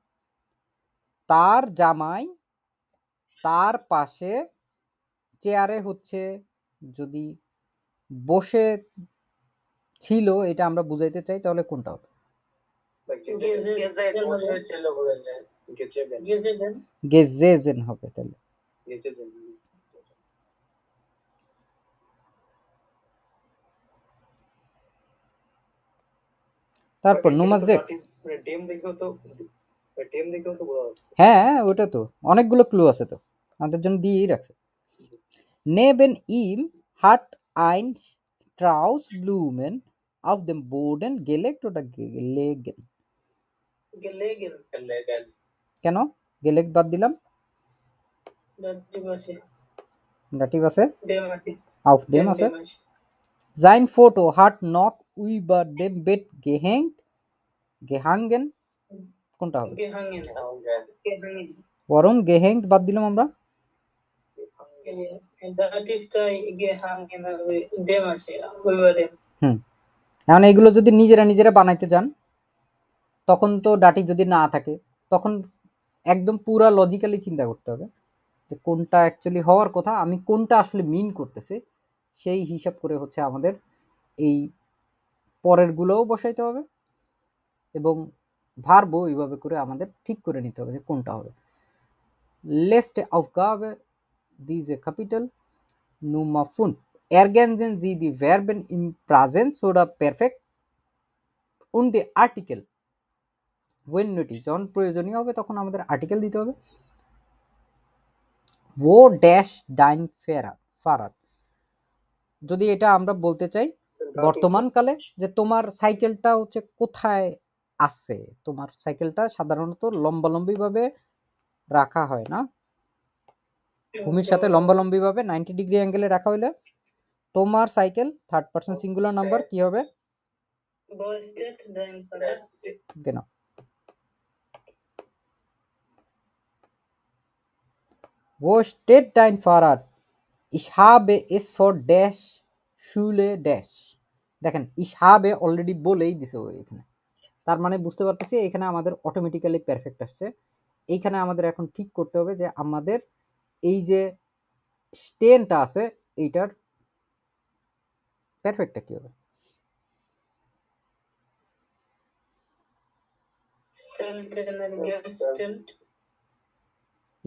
তার জামাই তার পাশে চেয়ারে হচ্ছে যদি বসে ছিল, এটা আমরা বুঝাইতে চাই, তাহলে কোনটা হবে? গেজেজেন হবে। তাহলে তারপর নুমার জেক্স, হ্যাঁ ওটা তো অনেকগুলো ক্লু আছে, তো আমাদের জন্য দিয়েই রাখছে। নেবেন ইম হাট আইন ট্রাউস ব্লুমেন auf dem Boden gelegt oder gelegen? কেন গেলেগ বাদ দিলাম? ডাটিভ আছে, auf dem আছে। sein Foto hat noch über dem Bett gehangen, কোনটা হবে? বরং gehängt বাদ দিলাম আমরা। এখন এইগুলো যদি নিজেরা বানাইতে যান, তখন তো ডাটিভ যদি না থাকে, তখন একদম পুরা লজিক্যালি চিন্তা করতে হবে যে কোনটা অ্যাকচুয়ালি হওয়ার কথা, আমি কোনটা আসলে মিন করতেছি, সেই হিসাব করে হচ্ছে আমাদের এই পরেরগুলোও বসাইতে হবে এবং ভার্বও এইভাবে করে আমাদের ঠিক করে নিতে হবে যে কোনটা হবে। Letzte Aufgabe diese Kapitel Nummer 5. Ergänzen Sie die Verben im Präsens oder Perfekt und die Artikel when nötig, যখন প্রয়োজনীয় হবে তখন আমাদের আর্টিকেল দিতে হবে। wo dash dein Fahrrad, যদি এটা আমরা বলতে চাই বর্তমানকালে যে তোমার সাইকেলটা হচ্ছে কোথায় আছে, তোমার সাইকেলটা সাধারণত লম্বালম্বি ভাবে রাখা হয় না, ভূমির সাথে লম্বালম্বি ভাবে 90 ডিগ্রি অ্যাঙ্গেলে রাখা হইলে তোমার cycle third person singular number কি হবে? কেন wo steht dein Fahrrad? Ich habe es vor dash Schule dash, দেখেন ich habe অলরেডি বলেই দিছে এখানে, তার মানে বুঝতে পারতেছি এখানে আমাদের অটোমেটিক্যালি পারফেক্ট আসছে। এইখানে আমাদের এখন ঠিক করতে হবে যে আমাদের এই যে স্টেনটা আছে এইটার পারফেক্টটা কি হবে?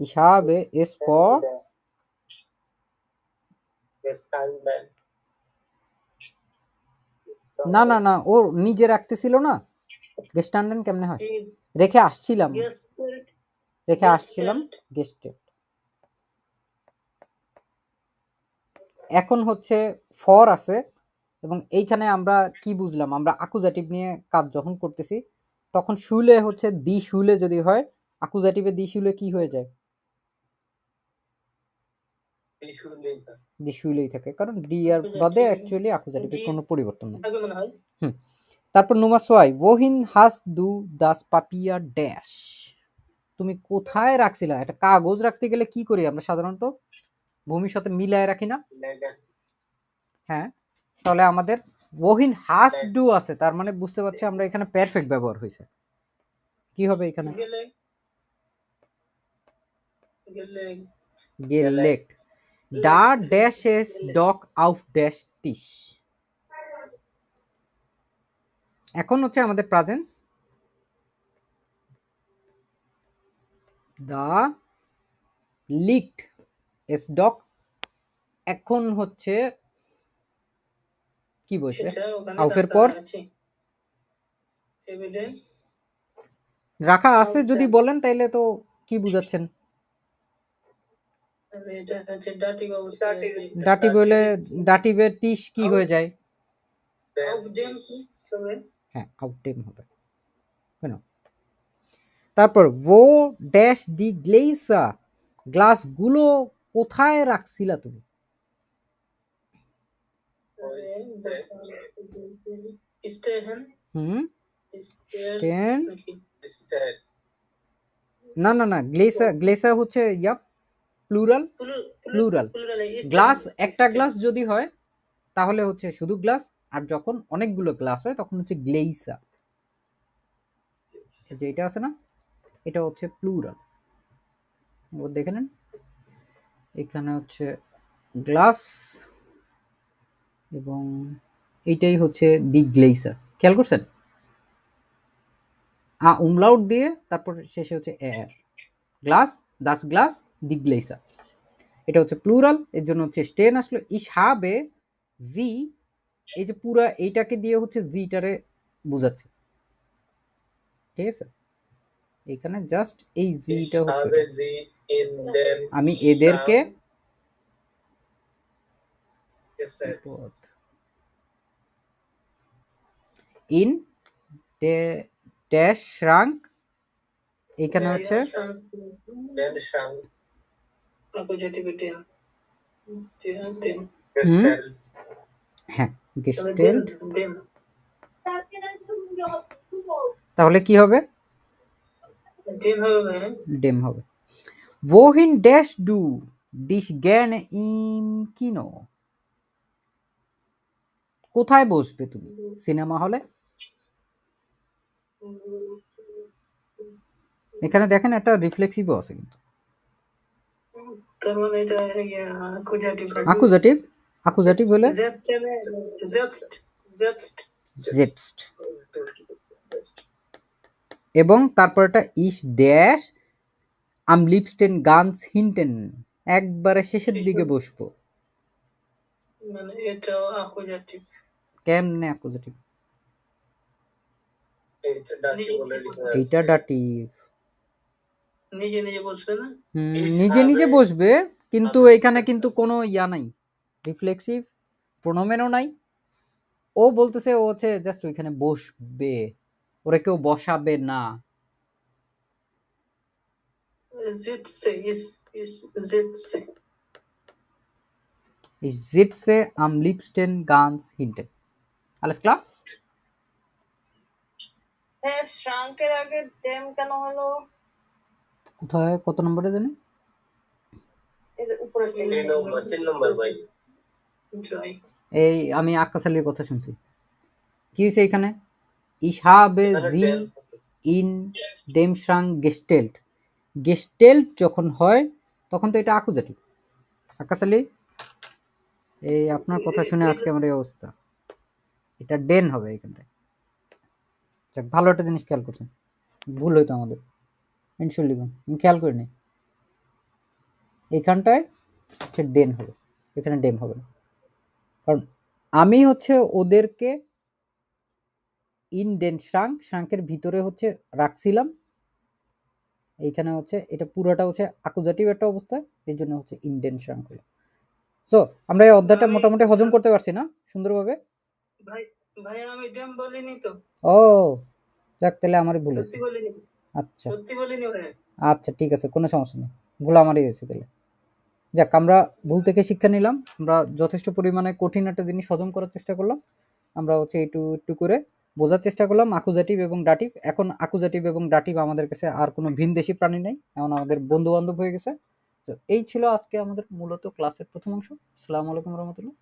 Ich habe es vor না ও নিজে রাখতেছিল না, গেস্টান্ডেন কেমনে হয়? রেখে আসছিলাম গেস্টেড। এখন হচ্ছে ফর আছে এবং এইখানে আমরা কি বুঝলাম, আমরা অ্যাকুজাটিভ নিয়ে কাজ যখন করতেছি তখন শুলে হচ্ছে দি শুলে যদি হয়, অ্যাকুজাটিভে দি শুলে কি হয়ে যায়? দি শুলেই থাকে, কারণ ডি আর বাদে অ্যাকচুয়ালি অ্যাকুজাটিভের কোনো পরিবর্তন নেই। আগে মনে হয় তারপর নুমার সোয়াই ওহিন হাস দু দাস পাপিয়া ড্যাশ। তুমি কোথায় রাখছিলা? একটা কাগজ রাখতে গেলে কি করি আমরা সাধারণত? ভূমির সাথে মিলায় রাখি না? হ্যাঁ, তাহলে আমাদের ওহিন হাস ডু আছে, তার মানে বুঝতে পারছি আমরা এখানে পারফেক্ট ব্যবহার হয়েছে। কি হবে এখানে? গেলে গেলে গেলেক্ট ডা ড্যাশ এস ডক আউফ ড্যাশ টিশ। এখন হচ্ছে আমাদের প্রেজেন্স, দা লিকড এস ডক। এখন হচ্ছে কি বলছে? আউফের পর রাখা আছে যদি বলেন তাইলে তো কি বুঝাচ্ছেন? ডাটি বলে ডাটিবে টিশ কি হয়ে যায়? হ্যাঁ, আউটডেম হবে কেন? তারপর ও ড্যাশ দি গ্লেসা, গ্লাসগুলো কোথায় রাখছিলা তুমি? স্টেন না না না, গ্লেসা গ্লেসা হচ্ছে ইয়া প্লুরাল, প্লুরাল। গ্লাস একটা গ্লাস যদি হয় তাহলে হচ্ছে শুধু গ্লাস, আর যখন অনেকগুলো গ্লাস হয় তখন হচ্ছে গ্লেইসা। যে এটা আছে না, এটা হচ্ছে প্লুরাল। দেখে নেন এখানে হচ্ছে গ্লাস এবং এইটাই হচ্ছে দি গ্লেইসা। খেয়াল করছেন? উমলাউট দিয়ে তারপর শেষে হচ্ছে এর, গ্লাস দাস গ্লাস দি গ্লেইসা। এটা হচ্ছে প্লুরাল, এর জন্য হচ্ছে স্টেন আসলো। ইসহাবে জি, এই যে পুরা এইটাকে দিয়ে হচ্ছে জিটারে বুঝাচ্ছে, ঠিক আছে? এখানে জাস্ট এই জিটা হচ্ছে আমি এদেরকে ইন ড্যাশ শ্রাঙ্ক, এখানে হচ্ছে হ্যাঁ গেস্টেল্ট। তাহলে কি হবে? ডেম হবে। wohin dash do dich gerne im Kino, কোথায় বসবে তুমি সিনেমা হলে? এখানে দেখেন একটা রিফ্লেক্সিভও আছে কিন্তু। তার মানে এটা অ্যাকুজাটিভ অ্যাকুজাটিভ, অ্যাকুজাটিভ হলে জেটস্ট এবং তারপর এটা ইস ড্যাশ আম লিপস্টেন গানস হিন্টেন, একবারে শেষের দিকে বসবো। মানে এটাও অ্যাকুজাটিভ। কেমনে অ্যাকুজাটিভ? এইটা ডাটিভ। নিজে নিজে বসবে না? নিজে নিজে বসবে, কিন্তু এখানে কিন্তু কোনো ইয়া নাই, রিফ্লেক্সিভ প্রোনোমেনও নাই। ও বলতেছে ও হচ্ছে জাস্ট ওইখানে বসবে, ওরা কেউ বসাবে না। Ich sitze am liebsten ganz hinten. Alles klar? হ্যাঁ, শ্রাঙ্কের আগে ডেম কেন হলো? কোথায় কত নম্বরে জানি? এর উপরে 3 নম্বর ভাই। এই আমি আক্কাস আলীর কথা শুনছি। কি হয়েছে এখানে? Ich habe sie in dem Schrank gestellt. Gestellt যখন হয় তখন তো এটা অ্যাকুজাটিভ। আক্কাস আলী, এই আপনার কথা শুনে আজকে আমার এই অবস্থা। এটা ডেন হবে এখানটায়। যাক, ভালো একটা জিনিস খেয়াল করছেন, ভুল হইতো আমাদের। ইনশাল্লাহ আমি খেয়াল করিনি, এইখানটায় হচ্ছে ডেন হবে, এখানে ডেম হবে না, কারণ আমি হচ্ছে ওদেরকে ইন ডেন শ্রাঙ্ক, শ্রাঙ্কের ভিতরে হচ্ছে রাখছিলাম। এইখানে হচ্ছে এটা পুরোটা হচ্ছে অ্যাকুজাটিভ একটা অবস্থা, এই জন্য হচ্ছে ইন ডেন শ্রাঙ্ক হলো। সো আমরা এই অধ্যায়টা মোটামুটি হজম করতে পারছি না সুন্দরভাবে? ভাইয়া আমি ড্যাম বলিনি তো। ও যাক, তাহলে আমারই ভুল হয়েছে। সত্যি বলিনি। আচ্ছা সত্যি বলিনি ভাইয়া। আচ্ছা, ঠিক আছে, কোনো সমস্যা নেই, ভুল আমারই হয়েছে তাহলে। যাক, আমরা ভুল থেকে শিক্ষা নিলাম, আমরা যথেষ্ট পরিমাণে কঠিন একটা জিনিস হজম করার চেষ্টা করলাম, আমরা হচ্ছে একটু একটু করে বোঝার চেষ্টা করলাম আকুজাটিভ এবং ডাটিভ। এখন আকুজাটিভ এবং ডাটিভ আমাদের কাছে আর কোনো ভিনদেশী প্রাণী নেই, এখন আমাদের বন্ধু বান্ধব হয়ে গেছে। তো এই ছিল আজকে আমাদের মূলত ক্লাসের প্রথম অংশ। আসসালামু আলাইকুম রহমতুল্লাহ।